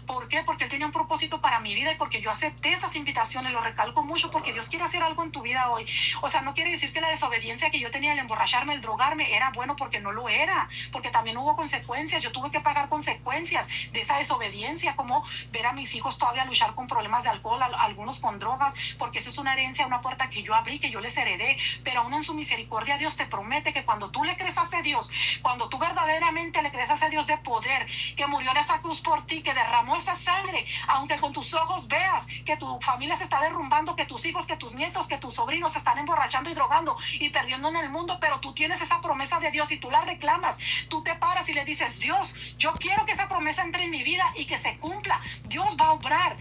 ¿Por qué? Porque Él tenía un propósito para mi vida y porque yo acepté esas invitaciones, lo recalco mucho porque Dios quiere hacer algo en tu vida hoy. O sea, no quiere decir que la desobediencia que yo tenía, el emborracharme, el drogarme, era bueno, porque no lo era, porque también hubo consecuencias, yo tuve que pagar consecuencias de esa desobediencia, como ver a mis hijos todavía luchar con problemas de alcohol, algunos con drogas, porque eso es una herencia, una puerta que yo abrí, que yo les heredé, pero aún en su misericordia Dios te promete que cuando tú le crees a ese Dios, cuando tú verdaderamente le crees a ese Dios de poder, que murió en esa cruz por ti, que derramó esa sangre, aunque con tus ojos veas que tu familia se está derrumbando, que tus hijos, que tus nietos, que tus sobrinos se están emborrachando y drogando y perdiendo en el mundo, pero tú tienes esa promesa de Dios y tú la reclamas, tú te paras y le dices, Dios, yo quiero que esa promesa entre en mi vida y que se cumpla. Dios va a obrar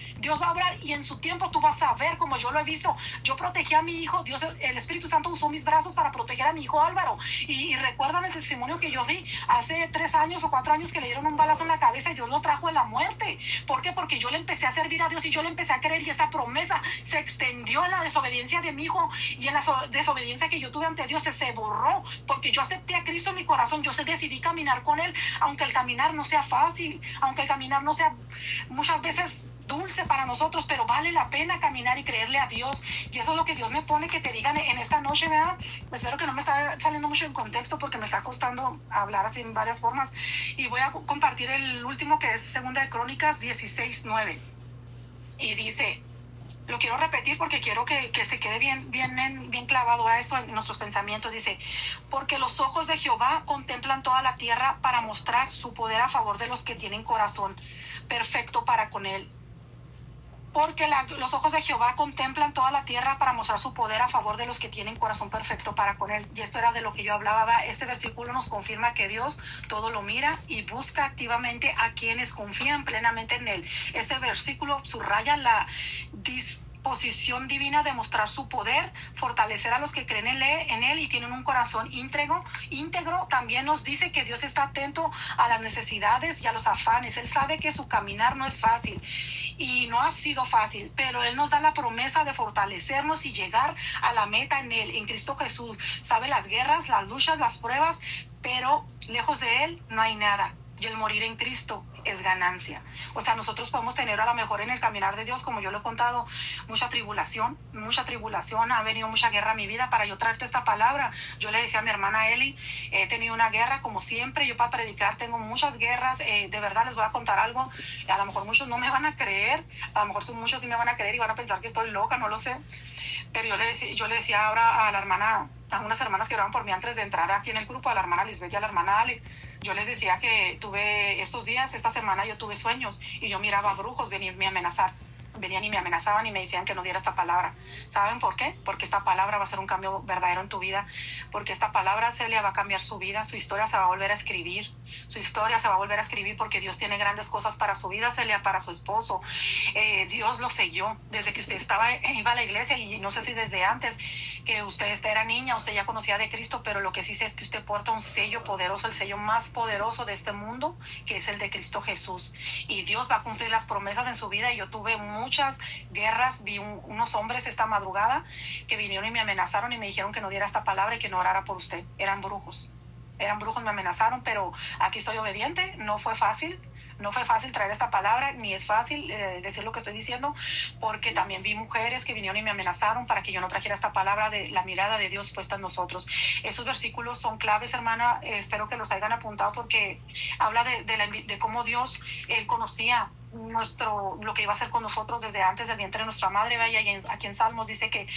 y en su tiempo tú vas a ver, como yo lo he visto. Yo protegí a mi hijo, Dios, el Espíritu Santo usó mis brazos para proteger a mi hijo Álvaro y recuerdan el testimonio que yo di hace 3 años o 4 años, que le dieron un balazo en la cabeza y Dios lo trajo de la muerte. ¿Por qué? Porque yo le empecé a servir a Dios y yo le empecé a creer, y esa promesa se extendió en la desobediencia de mi hijo, y en la desobediencia que yo tuve ante Dios se borró, porque yo acepté a Cristo en mi corazón, yo decidí caminar con Él, aunque el caminar no sea fácil, aunque el caminar no sea muchas veces dulce para nosotros, pero vale la pena caminar y creerle a Dios. Y eso es lo que Dios me pone que te digan en esta noche, ¿verdad? Espero que no me está saliendo mucho en contexto porque me está costando hablar así en varias formas. Y voy a compartir el último, que es 2 de Crónicas 16:9. Y dice, lo quiero repetir porque quiero que se quede bien clavado a esto en nuestros pensamientos. Dice, porque los ojos de Jehová contemplan toda la tierra para mostrar su poder a favor de los que tienen corazón perfecto para con Él. Porque los ojos de Jehová contemplan toda la tierra para mostrar su poder a favor de los que tienen corazón perfecto para con Él. Y esto era de lo que yo hablaba. Este versículo nos confirma que Dios todo lo mira y busca activamente a quienes confían plenamente en Él. Este versículo subraya la disposición divina de mostrar su poder, fortalecer a los que creen en Él y tienen un corazón íntegro. También nos dice que Dios está atento a las necesidades y a los afanes. Él sabe que su caminar no es fácil y no ha sido fácil, pero Él nos da la promesa de fortalecernos y llegar a la meta en Él, en Cristo Jesús. Sabe las guerras, las luchas, las pruebas, pero lejos de Él no hay nada. Y el morir en Cristo es ganancia. O sea, nosotros podemos tener a lo mejor en el caminar de Dios, como yo lo he contado, mucha tribulación, ha venido mucha guerra a mi vida para yo traerte esta palabra. Yo le decía a mi hermana Eli, he tenido una guerra como siempre, yo para predicar tengo muchas guerras, de verdad les voy a contar algo, a lo mejor muchos no me van a creer, a lo mejor muchos sí me van a creer y van a pensar que estoy loca, no lo sé, pero yo le decía ahora a la hermana, a unas hermanas que oraban por mí antes de entrar aquí en el grupo, a la hermana Lisbeth y a la hermana Ale, yo les decía que tuve estos días, esta semana yo tuve sueños y yo miraba a brujos venirme a amenazar. Venían y me amenazaban y me decían que no diera esta palabra. ¿Saben por qué? Porque esta palabra va a ser un cambio verdadero en tu vida, porque esta palabra, Celia, va a cambiar su vida, su historia se va a volver a escribir, porque Dios tiene grandes cosas para su vida, Celia, para su esposo. Dios lo selló desde que usted iba a la iglesia, y no sé si desde antes que usted era niña, usted ya conocía de Cristo, pero lo que sí sé es que usted porta un sello poderoso, el sello más poderoso de este mundo, que es el de Cristo Jesús, y Dios va a cumplir las promesas en su vida. Y yo tuve muchas guerras, vi unos hombres esta madrugada que vinieron y me amenazaron y me dijeron que no diera esta palabra y que no orara por usted. Eran brujos, me amenazaron, pero aquí estoy obediente. No fue fácil traer esta palabra, ni es fácil decir lo que estoy diciendo, porque también vi mujeres que vinieron y me amenazaron para que yo no trajera esta palabra de la mirada de Dios puesta en nosotros. Esos versículos son claves, hermana, espero que los hayan apuntado, porque habla de cómo Dios, Él conocía lo que iba a hacer con nosotros desde antes del vientre de nuestra madre. Vaya, y aquí en Salmos dice que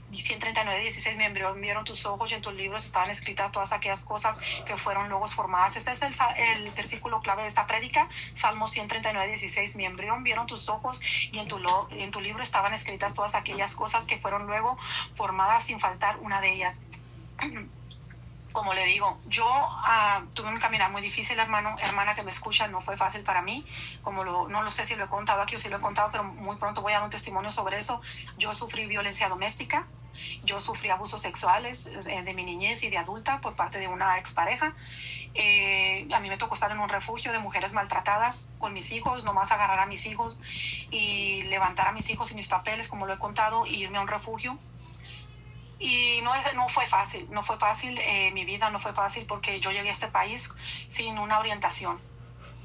139:16, me vieron tus ojos y en tus libros estaban escritas todas aquellas cosas que fueron luego formadas. Este es el versículo clave de esta prédica, Salmos 139:16, mi embrión vieron tus ojos y en tu libro estaban escritas todas aquellas cosas que fueron luego formadas, sin faltar una de ellas. Como le digo, yo tuve un caminar muy difícil, hermana que me escucha, no fue fácil para mí, no lo sé si lo he contado aquí o si lo he contado, pero muy pronto voy a dar un testimonio sobre eso. Yo sufrí violencia doméstica, yo sufrí abusos sexuales de mi niñez y de adulta por parte de una expareja. A mí me tocó estar en un refugio de mujeres maltratadas con mis hijos, nomás agarrar a mis hijos y levantar a mis hijos y mis papeles, como lo he contado, y irme a un refugio. Y no fue fácil, mi vida no fue fácil porque yo llegué a este país sin una orientación,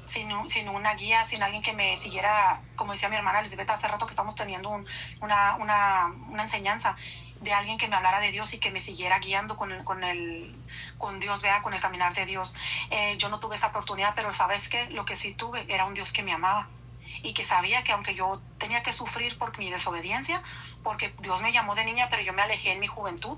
sin una guía, sin alguien que me siguiera, como decía mi hermana Elizabeth hace rato que estamos teniendo una enseñanza de alguien que me hablara de Dios y que me siguiera guiando con Dios, con el caminar de Dios. Yo no tuve esa oportunidad, pero ¿sabes qué? Lo que sí tuve era un Dios que me amaba y que sabía que aunque yo tenía que sufrir por mi desobediencia, porque Dios me llamó de niña, pero yo me alejé en mi juventud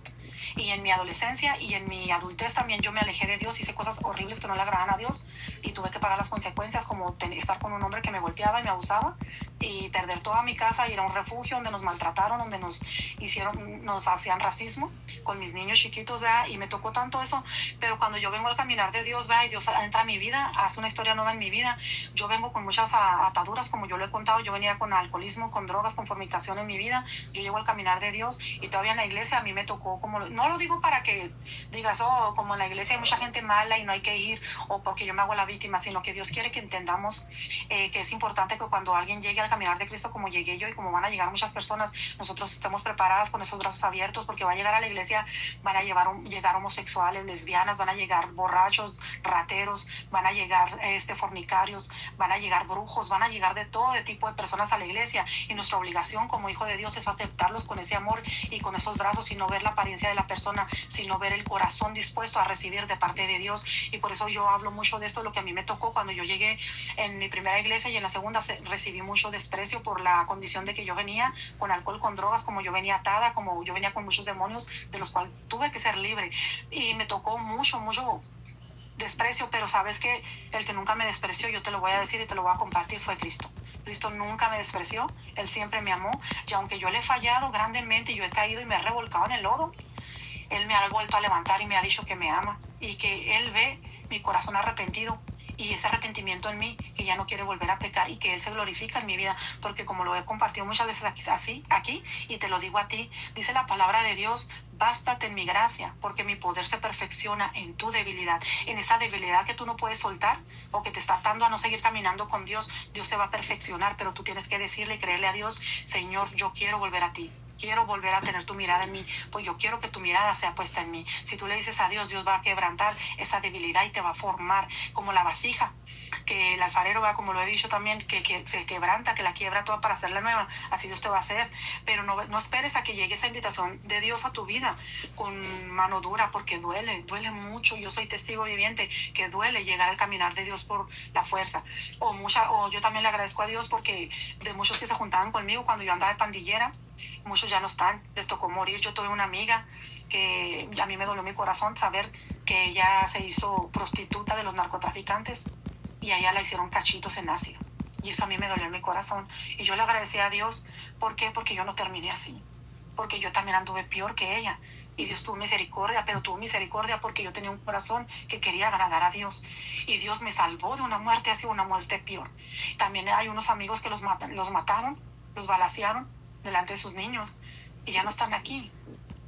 y en mi adolescencia y en mi adultez también yo me alejé de Dios, hice cosas horribles que no le agradaban a Dios y tuve que pagar las consecuencias, como estar con un hombre que me golpeaba y me abusaba y perder toda mi casa, ir a un refugio donde nos maltrataron, donde nos hacían racismo con mis niños chiquitos, ¿verdad? Y me tocó tanto eso, pero cuando yo vengo al caminar de Dios, ¿verdad? Y Dios entra a mi vida, hace una historia nueva en mi vida, yo vengo con muchas ataduras, como yo lo he contado, yo venía con alcoholismo, con drogas, con fornicación en mi vida, yo llego al caminar de Dios y todavía en la iglesia a mí me tocó, no lo digo para que digas, como en la iglesia hay mucha gente mala y no hay que ir, o porque yo me hago la víctima, sino que Dios quiere que entendamos que es importante que cuando alguien llegue al caminar de Cristo como llegué yo y como van a llegar muchas personas, nosotros estemos preparadas con esos brazos abiertos, porque va a llegar a la iglesia, van a llegar homosexuales, lesbianas, van a llegar borrachos, rateros, van a llegar fornicarios, van a llegar brujos, van a llegar de todo tipo de personas a la iglesia, y nuestra obligación como hijo de Dios es aceptarlos con ese amor y con esos brazos, y no ver la apariencia de la persona, sino ver el corazón dispuesto a recibir de parte de Dios. Y por eso yo hablo mucho de esto, lo que a mí me tocó cuando yo llegué en mi primera iglesia, y en la segunda recibí mucho desprecio por la condición de que yo venía con alcohol, con drogas, como yo venía atada, como yo venía con muchos demonios de los cuales tuve que ser libre, y me tocó mucho desprecio. Pero sabes que el que nunca me despreció, yo te lo voy a decir y te lo voy a compartir, fue Cristo. Cristo nunca me despreció, Él siempre me amó, y aunque yo le he fallado grandemente y yo he caído y me he revolcado en el lodo, Él me ha vuelto a levantar y me ha dicho que me ama y que Él ve mi corazón arrepentido y ese arrepentimiento en mí, que ya no quiere volver a pecar, y que Él se glorifica en mi vida, porque como lo he compartido muchas veces aquí, y te lo digo a ti, dice la palabra de Dios: bástate en mi gracia, porque mi poder se perfecciona en tu debilidad. En esa debilidad que tú no puedes soltar o que te está atando a no seguir caminando con Dios, Dios te va a perfeccionar, pero tú tienes que decirle y creerle a Dios: Señor, yo quiero volver a ti. Quiero volver a tener tu mirada en mí, pues yo quiero que tu mirada sea puesta en mí. Si tú le dices a Dios, Dios va a quebrantar esa debilidad y te va a formar como la vasija, que el alfarero, como lo he dicho también, que se quebranta, que la quiebra toda para hacerla nueva. Así Dios te va a hacer. Pero no esperes a que llegue esa invitación de Dios a tu vida con mano dura, porque duele mucho. Yo soy testigo viviente que duele llegar al caminar de Dios por la fuerza. O yo también le agradezco a Dios porque de muchos que se juntaban conmigo cuando yo andaba de pandillera, muchos ya no están, les tocó morir. Yo tuve una amiga que a mí me dolió mi corazón saber que ella se hizo prostituta de los narcotraficantes y a ella la hicieron cachitos en ácido, y eso a mí me dolió en mi corazón, y yo le agradecí a Dios. ¿Por qué? Porque yo no terminé así, porque yo también anduve peor que ella, y Dios tuvo misericordia, pero tuvo misericordia porque yo tenía un corazón que quería agradar a Dios, y Dios me salvó de una muerte así, una muerte peor. También hay unos amigos que los mataron, los balacearon delante de sus niños, y ya no están aquí.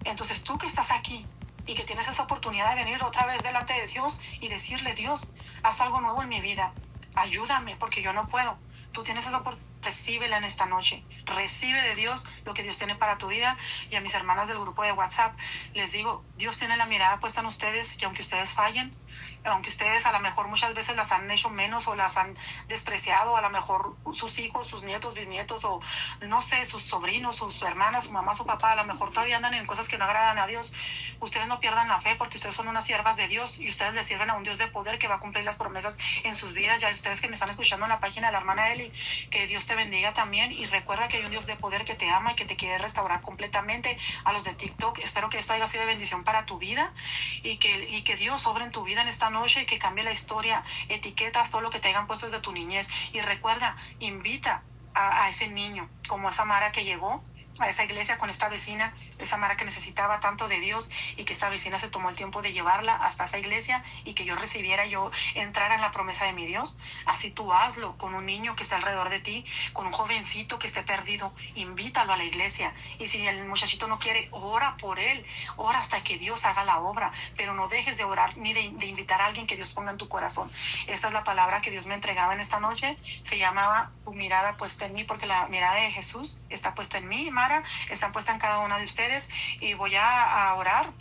Entonces tú que estás aquí y que tienes esa oportunidad de venir otra vez delante de Dios y decirle: Dios, haz algo nuevo en mi vida, ayúdame porque yo no puedo. Tú tienes esa oportunidad, recíbela en esta noche, recibe de Dios lo que Dios tiene para tu vida. Y a mis hermanas del grupo de WhatsApp les digo: Dios tiene la mirada puesta en ustedes, y aunque ustedes fallen, aunque ustedes a lo mejor muchas veces las han hecho menos o las han despreciado, a lo mejor sus hijos, sus nietos, bisnietos, o no sé, sus sobrinos, sus hermanas, su mamá, su papá, a lo mejor todavía andan en cosas que no agradan a Dios, ustedes no pierdan la fe, porque ustedes son unas siervas de Dios y ustedes le sirven a un Dios de poder que va a cumplir las promesas en sus vidas. Ya ustedes que me están escuchando en la página de la hermana Eli, que Dios te bendiga también, y recuerda que hay un Dios de poder que te ama y que te quiere restaurar completamente. A los de TikTok, espero que esto haya sido de bendición para tu vida, y que Dios obre en tu vida en esta noche y que cambie la historia, etiquetas todo lo que te hayan puesto desde tu niñez, y recuerda, invita a ese niño, como esa Mara que llegó a esa iglesia con esta vecina, esa Mara que necesitaba tanto de Dios, y que esta vecina se tomó el tiempo de llevarla hasta esa iglesia y que yo entrara en la promesa de mi Dios. Así tú hazlo con un niño que está alrededor de ti, con un jovencito que esté perdido, invítalo a la iglesia. Y si el muchachito no quiere, ora por él, ora hasta que Dios haga la obra, pero no dejes de orar ni de invitar a alguien que Dios ponga en tu corazón. Esta es la palabra que Dios me entregaba en esta noche. Se llamaba Tu mirada puesta en mí, porque la mirada de Jesús está puesta en mí, Mara, está puesta en cada una de ustedes. Y voy a orar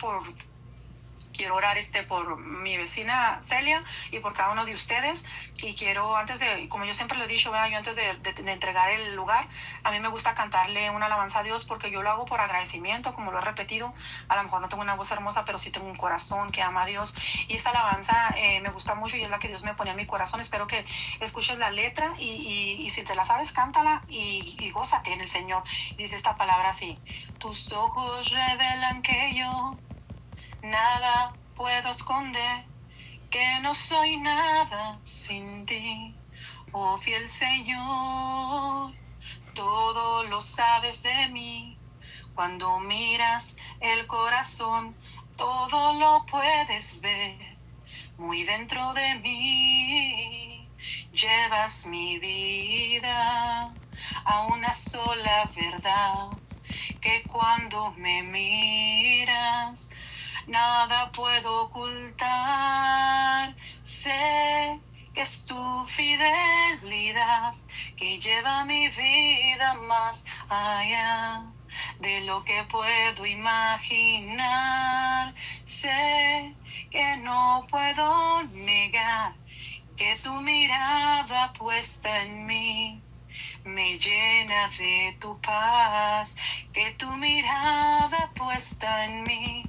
quiero orar por mi vecina Celia y por cada uno de ustedes. Y quiero, como yo siempre lo he dicho, ¿verdad? Yo antes de entregar el lugar, a mí me gusta cantarle una alabanza a Dios, porque yo lo hago por agradecimiento, como lo he repetido. A lo mejor no tengo una voz hermosa, pero sí tengo un corazón que ama a Dios. Y esta alabanza me gusta mucho y es la que Dios me ponía en mi corazón. Espero que escuches la letra y si te la sabes, cántala y gózate en el Señor. Dice esta palabra así: tus ojos revelan que yo nada puedo esconder, que no soy nada sin ti, oh fiel Señor. Todo lo sabes de mí, cuando miras el corazón, todo lo puedes ver, muy dentro de mí. Llevas mi vida a una sola verdad, que cuando me miras, nada puedo ocultar. Sé que es tu fidelidad que lleva mi vida más allá de lo que puedo imaginar. Sé que no puedo negar que tu mirada puesta en mí me llena de tu paz, que tu mirada puesta en mí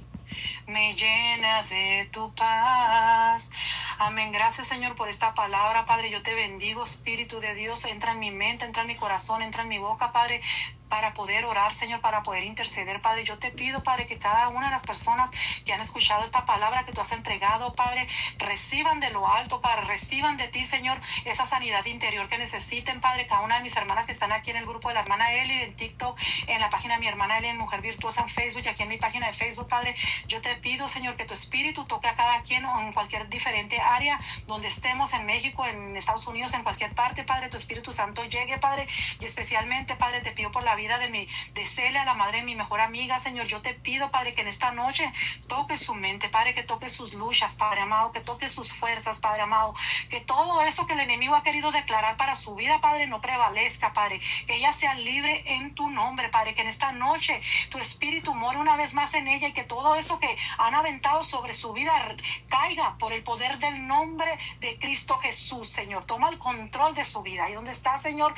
me llena de tu paz. Amén. Gracias, Señor, por esta palabra, Padre. Yo te bendigo, Espíritu de Dios. Entra en mi mente, entra en mi corazón, entra en mi boca, Padre, para poder orar, Señor, para poder interceder, Padre. Yo te pido, Padre, que cada una de las personas que han escuchado esta palabra que tú has entregado, Padre, reciban de lo alto, Padre, reciban de ti, Señor, esa sanidad interior que necesiten, Padre. Cada una de mis hermanas que están aquí en el grupo de la hermana Eli, en TikTok, en la página de mi hermana Eli, en Mujer Virtuosa, en Facebook, y aquí en mi página de Facebook, Padre, yo te pido, Señor, que tu Espíritu toque a cada quien o en cualquier diferente área donde estemos, en México, en Estados Unidos, en cualquier parte, Padre. Tu Espíritu Santo llegue, Padre, y especialmente, Padre, te pido por la vida de Celia, la madre de mi mejor amiga, Señor. Yo te pido, Padre, que en esta noche toque su mente, Padre, que toque sus luchas, Padre amado, que toque sus fuerzas, Padre amado, que todo eso que el enemigo ha querido declarar para su vida, Padre, no prevalezca, Padre, que ella sea libre en tu nombre, Padre, que en esta noche tu Espíritu more una vez más en ella y que todo eso que han aventado sobre su vida caiga por el poder del nombre de Cristo Jesús, Señor. Toma el control de su vida. Y donde está, Señor,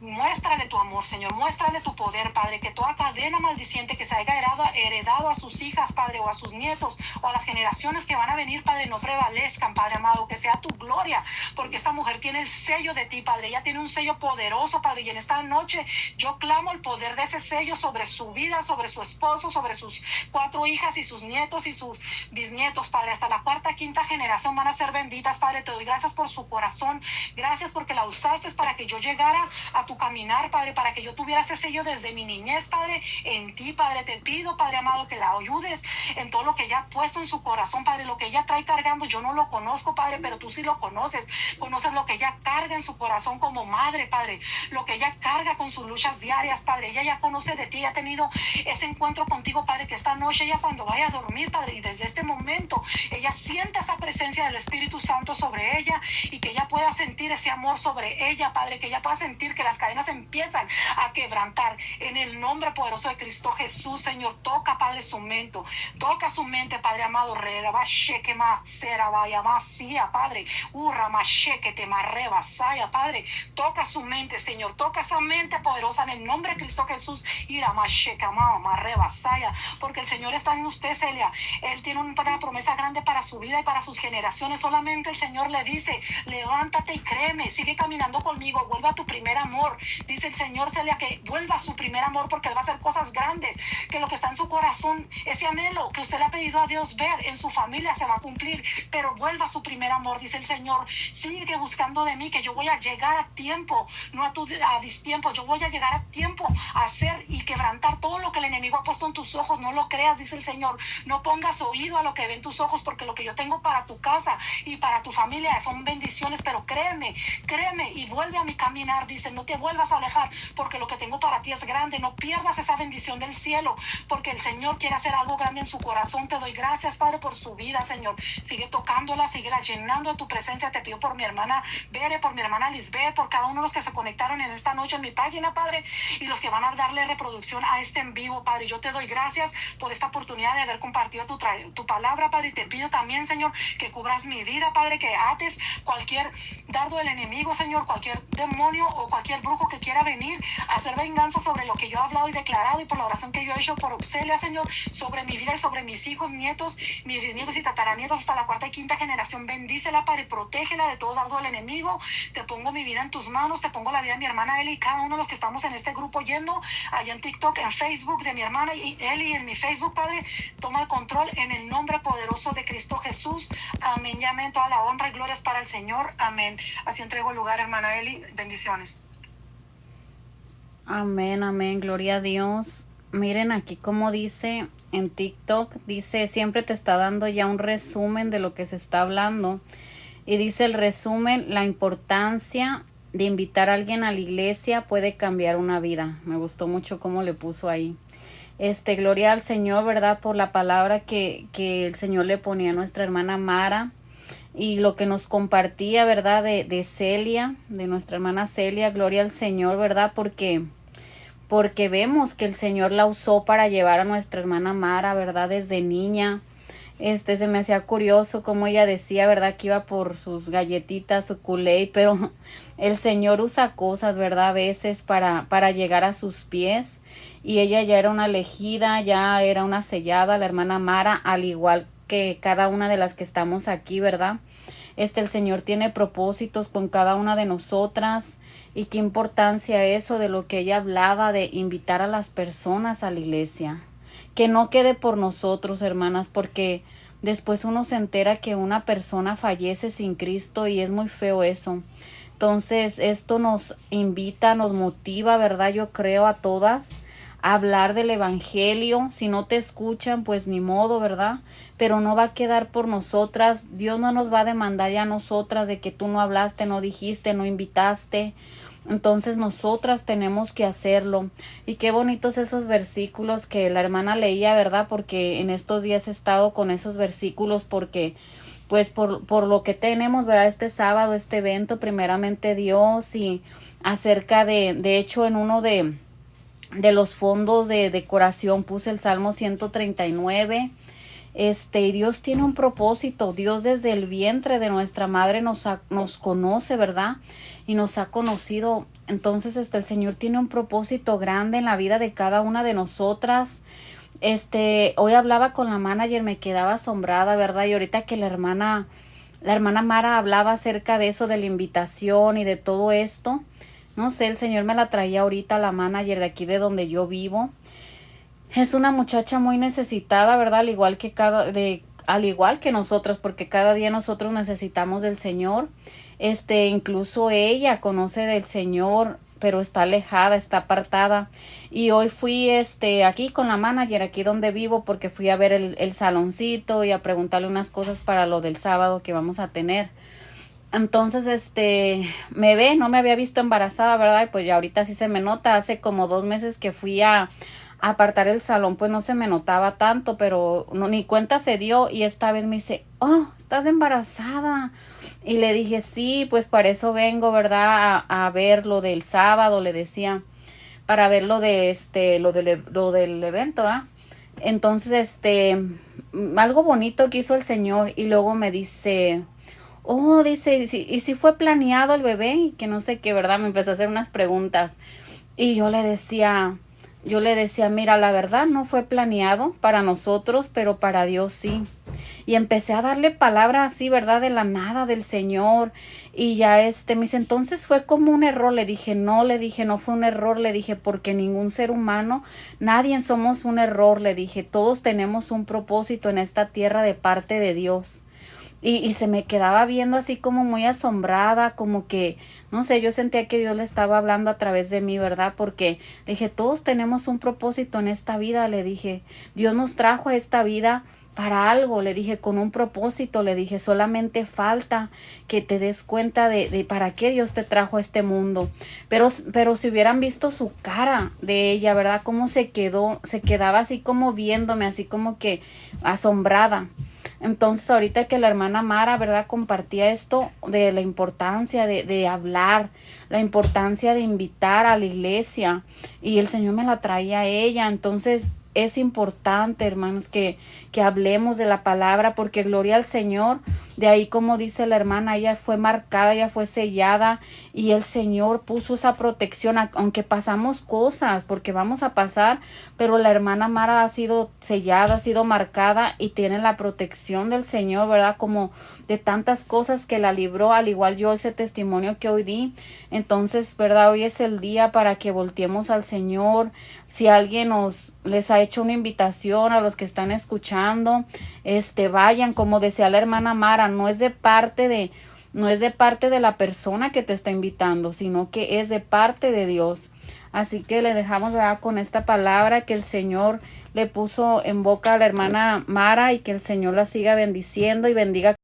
muéstrale tu amor, Señor, muéstrale tu poder, Padre, que toda cadena maldiciente que se haya heredado a sus hijas, Padre, o a sus nietos, o a las generaciones que van a venir, Padre, no prevalezcan, Padre amado, que sea tu gloria, porque esta mujer tiene el sello de ti, Padre. Ella tiene un sello poderoso, Padre, y en esta noche yo clamo el poder de ese sello sobre su vida, sobre su esposo, sobre sus 4 hijas y sus nietos y sus bisnietos, Padre. Hasta la 4ª, 5ª generación van a ser benditas, Padre. Te doy gracias por su corazón, gracias porque la usaste para que yo llegara a tu caminar, Padre, para que yo tuviera ese sello desde mi niñez, Padre, en ti, Padre. Te pido, Padre amado, que la ayudes en todo lo que ella ha puesto en su corazón, Padre. Lo que ella trae cargando, yo no lo conozco, Padre, pero tú sí lo conoces. Conoces lo que ella carga en su corazón como madre, Padre, lo que ella carga con sus luchas diarias, Padre. Ella ya conoce de ti, ha tenido ese encuentro contigo, Padre, que esta noche ella, cuando vaya a dormir, Padre, y desde este momento ella sienta esa presencia del Espíritu Santo sobre ella y que ella pueda sentir ese amor sobre ella, Padre, que ella pueda sentir que las cadenas empiezan a quebrantar en el nombre poderoso de Cristo Jesús. Señor, toca, Padre, su mente, toca su mente, Padre amado, Padre, Padre, toca su mente, Señor, toca esa mente poderosa en el nombre de Cristo Jesús, porque el Señor está en usted, Celia. Él tiene una promesa grande para su vida y para sus generaciones. Solamente el Señor le dice: levántate y créeme, sigue caminando conmigo, vuelve a tu primer amor. Dice el Señor, Celia, que vuelva a su primer amor, porque Él va a hacer cosas grandes, que lo que está en su corazón, ese anhelo que usted le ha pedido a Dios ver en su familia se va a cumplir, pero vuelva a su primer amor, dice el Señor. Sigue buscando de mí, que yo voy a llegar a tiempo, no a distiempo. Yo voy a llegar a tiempo a hacer y quebrantar todo lo que el enemigo ha puesto en tus ojos. No lo creas, dice el Señor. No pongas oído a lo que ven tus ojos, porque lo que yo tengo para tu casa y para tu familia son bendiciones, pero créeme y vuelve a mi caminar, dice. No te vuelvas a alejar, porque lo que tengo para ti es grande. No pierdas esa bendición del cielo, porque el Señor quiere hacer algo grande en su corazón. Te doy gracias, Padre, por su vida, Señor. Sigue tocándola, sigue llenando de tu presencia. Te pido por mi hermana Bere, por mi hermana Lisbeth, por cada uno de los que se conectaron en esta noche en mi página, Padre, y los que van a darle reproducción a este en vivo, Padre. Yo te doy gracias por esta oportunidad de haber compartido tu palabra, Padre, y te pido también, Señor, que cubras mi vida, Padre, que ates cualquier dardo del enemigo, Señor, cualquier demonio o cualquier brujo que quiera venir a hacer venganza sobre lo que yo he hablado y declarado, y por la oración que yo he hecho por Celia, Señor, sobre mi vida y sobre mis hijos, nietos, mis bisnietos y tataranietos hasta la 4ª y 5ª generación. Bendícela, Padre, protégela de todo dardo del enemigo. Te pongo mi vida en tus manos, te pongo la vida de mi hermana Eli y cada uno de los que estamos en este grupo yendo allá en TikTok, en Facebook, de mi hermana y Eli en mi Facebook, Padre. Toma el control en el nombre poderoso de Cristo Jesús. Amén y amén. Toda la honra y gloria es para el Señor. Amén. Así entrego el lugar, hermana Eli. Bendiciones. Amén, amén. Gloria a Dios. Miren aquí como dice en TikTok, dice, siempre te está dando ya un resumen de lo que se está hablando. Y dice el resumen, la importancia de invitar a alguien a la iglesia puede cambiar una vida. Me gustó mucho cómo le puso ahí. Gloria al Señor, ¿verdad? Por la palabra que el Señor le ponía a nuestra hermana Mara. Y lo que nos compartía, ¿verdad? De Celia, de nuestra hermana Celia. Gloria al Señor, ¿verdad? Porque vemos que el Señor la usó para llevar a nuestra hermana Mara, ¿verdad? Desde niña. Se me hacía curioso como ella decía, ¿verdad? Que iba por sus galletitas, su Kool-Aid, pero el Señor usa cosas, ¿verdad? A veces para llegar a sus pies. Y ella ya era una elegida, ya era una sellada, la hermana Mara, al igual que cada una de las que estamos aquí, ¿verdad? El Señor tiene propósitos con cada una de nosotras. Y qué importancia eso de lo que ella hablaba, de invitar a las personas a la iglesia. Que no quede por nosotros, hermanas, porque después uno se entera que una persona fallece sin Cristo y es muy feo eso. Entonces, esto nos invita, nos motiva, ¿verdad? Yo creo a todas a hablar del evangelio. Si no te escuchan, pues ni modo, ¿verdad? Pero no va a quedar por nosotras. Dios no nos va a demandar ya a nosotras de que tú no hablaste, no dijiste, no invitaste. Entonces nosotras tenemos que hacerlo. Y qué bonitos esos versículos que la hermana leía, ¿verdad? Porque en estos días he estado con esos versículos porque pues por lo que tenemos, ¿verdad? Este sábado, este evento, primeramente Dios, y acerca de hecho en uno de los fondos de decoración puse el Salmo 139. Y Dios tiene un propósito. Dios desde el vientre de nuestra madre nos conoce, ¿verdad? Y nos ha conocido. Entonces, el Señor tiene un propósito grande en la vida de cada una de nosotras. Hoy hablaba con la manager, me quedaba asombrada, ¿verdad? Y ahorita que la hermana Mara hablaba acerca de eso, de la invitación y de todo esto. No sé, el Señor me la traía ahorita, la manager de aquí de donde yo vivo. Es una muchacha muy necesitada, ¿verdad? Al igual que nosotros, porque cada día nosotros necesitamos del Señor. Incluso ella conoce del Señor, pero está alejada, está apartada. Y hoy fui aquí con la manager, aquí donde vivo, porque fui a ver el saloncito y a preguntarle unas cosas para lo del sábado que vamos a tener. Entonces, no me había visto embarazada, ¿verdad? Y pues ya ahorita sí se me nota. Hace como 2 meses que fui a apartar el salón, pues no se me notaba tanto, pero ni cuenta se dio. Y esta vez me dice, oh, ¿estás embarazada? Y le dije, sí, pues para eso vengo, ¿verdad? A ver lo del sábado, le decía, para ver lo del evento, ¿ah? Entonces, algo bonito que hizo el Señor. Y luego me dice, oh, dice, ¿y si fue planeado el bebé? Y que no sé qué, ¿verdad? Me empezó a hacer unas preguntas. Y yo le decía, mira, la verdad no fue planeado para nosotros, pero para Dios sí. Y empecé a darle palabra así, ¿verdad? De la nada del Señor. Y ya me dice, entonces fue como un error. Le dije, no fue un error. Le dije, porque ningún ser humano, nadie somos un error. Le dije, todos tenemos un propósito en esta tierra de parte de Dios. Y se me quedaba viendo así como muy asombrada, como que, no sé, yo sentía que Dios le estaba hablando a través de mí, ¿verdad? Porque le dije, todos tenemos un propósito en esta vida, le dije, Dios nos trajo a esta vida para algo, le dije, con un propósito, le dije, solamente falta que te des cuenta de para qué Dios te trajo a este mundo. Pero si hubieran visto su cara de ella, ¿verdad? Cómo se quedaba así como viéndome, así como que asombrada. Entonces ahorita que la hermana Mara, ¿verdad? Compartía esto de la importancia de hablar, la importancia de invitar a la iglesia, y el Señor me la traía a ella. Entonces es importante, hermanos, que hablemos de la palabra, porque gloria al Señor. De ahí, como dice la hermana, ella fue marcada, ella fue sellada, y el Señor puso esa protección, aunque pasamos cosas, porque vamos a pasar, pero la hermana Mara ha sido sellada, ha sido marcada y tiene la protección del Señor, ¿verdad? Como de tantas cosas que la libró, al igual yo ese testimonio que hoy di. Entonces, ¿verdad? Hoy es el día para que volteemos al Señor. Si alguien les ha hecho una invitación, a los que están escuchando, vayan, como decía la hermana Mara, no es de parte de la persona que te está invitando, sino que es de parte de Dios. Así que le dejamos, ¿verdad?, con esta palabra que el Señor le puso en boca a la hermana Mara, y que el Señor la siga bendiciendo y bendiga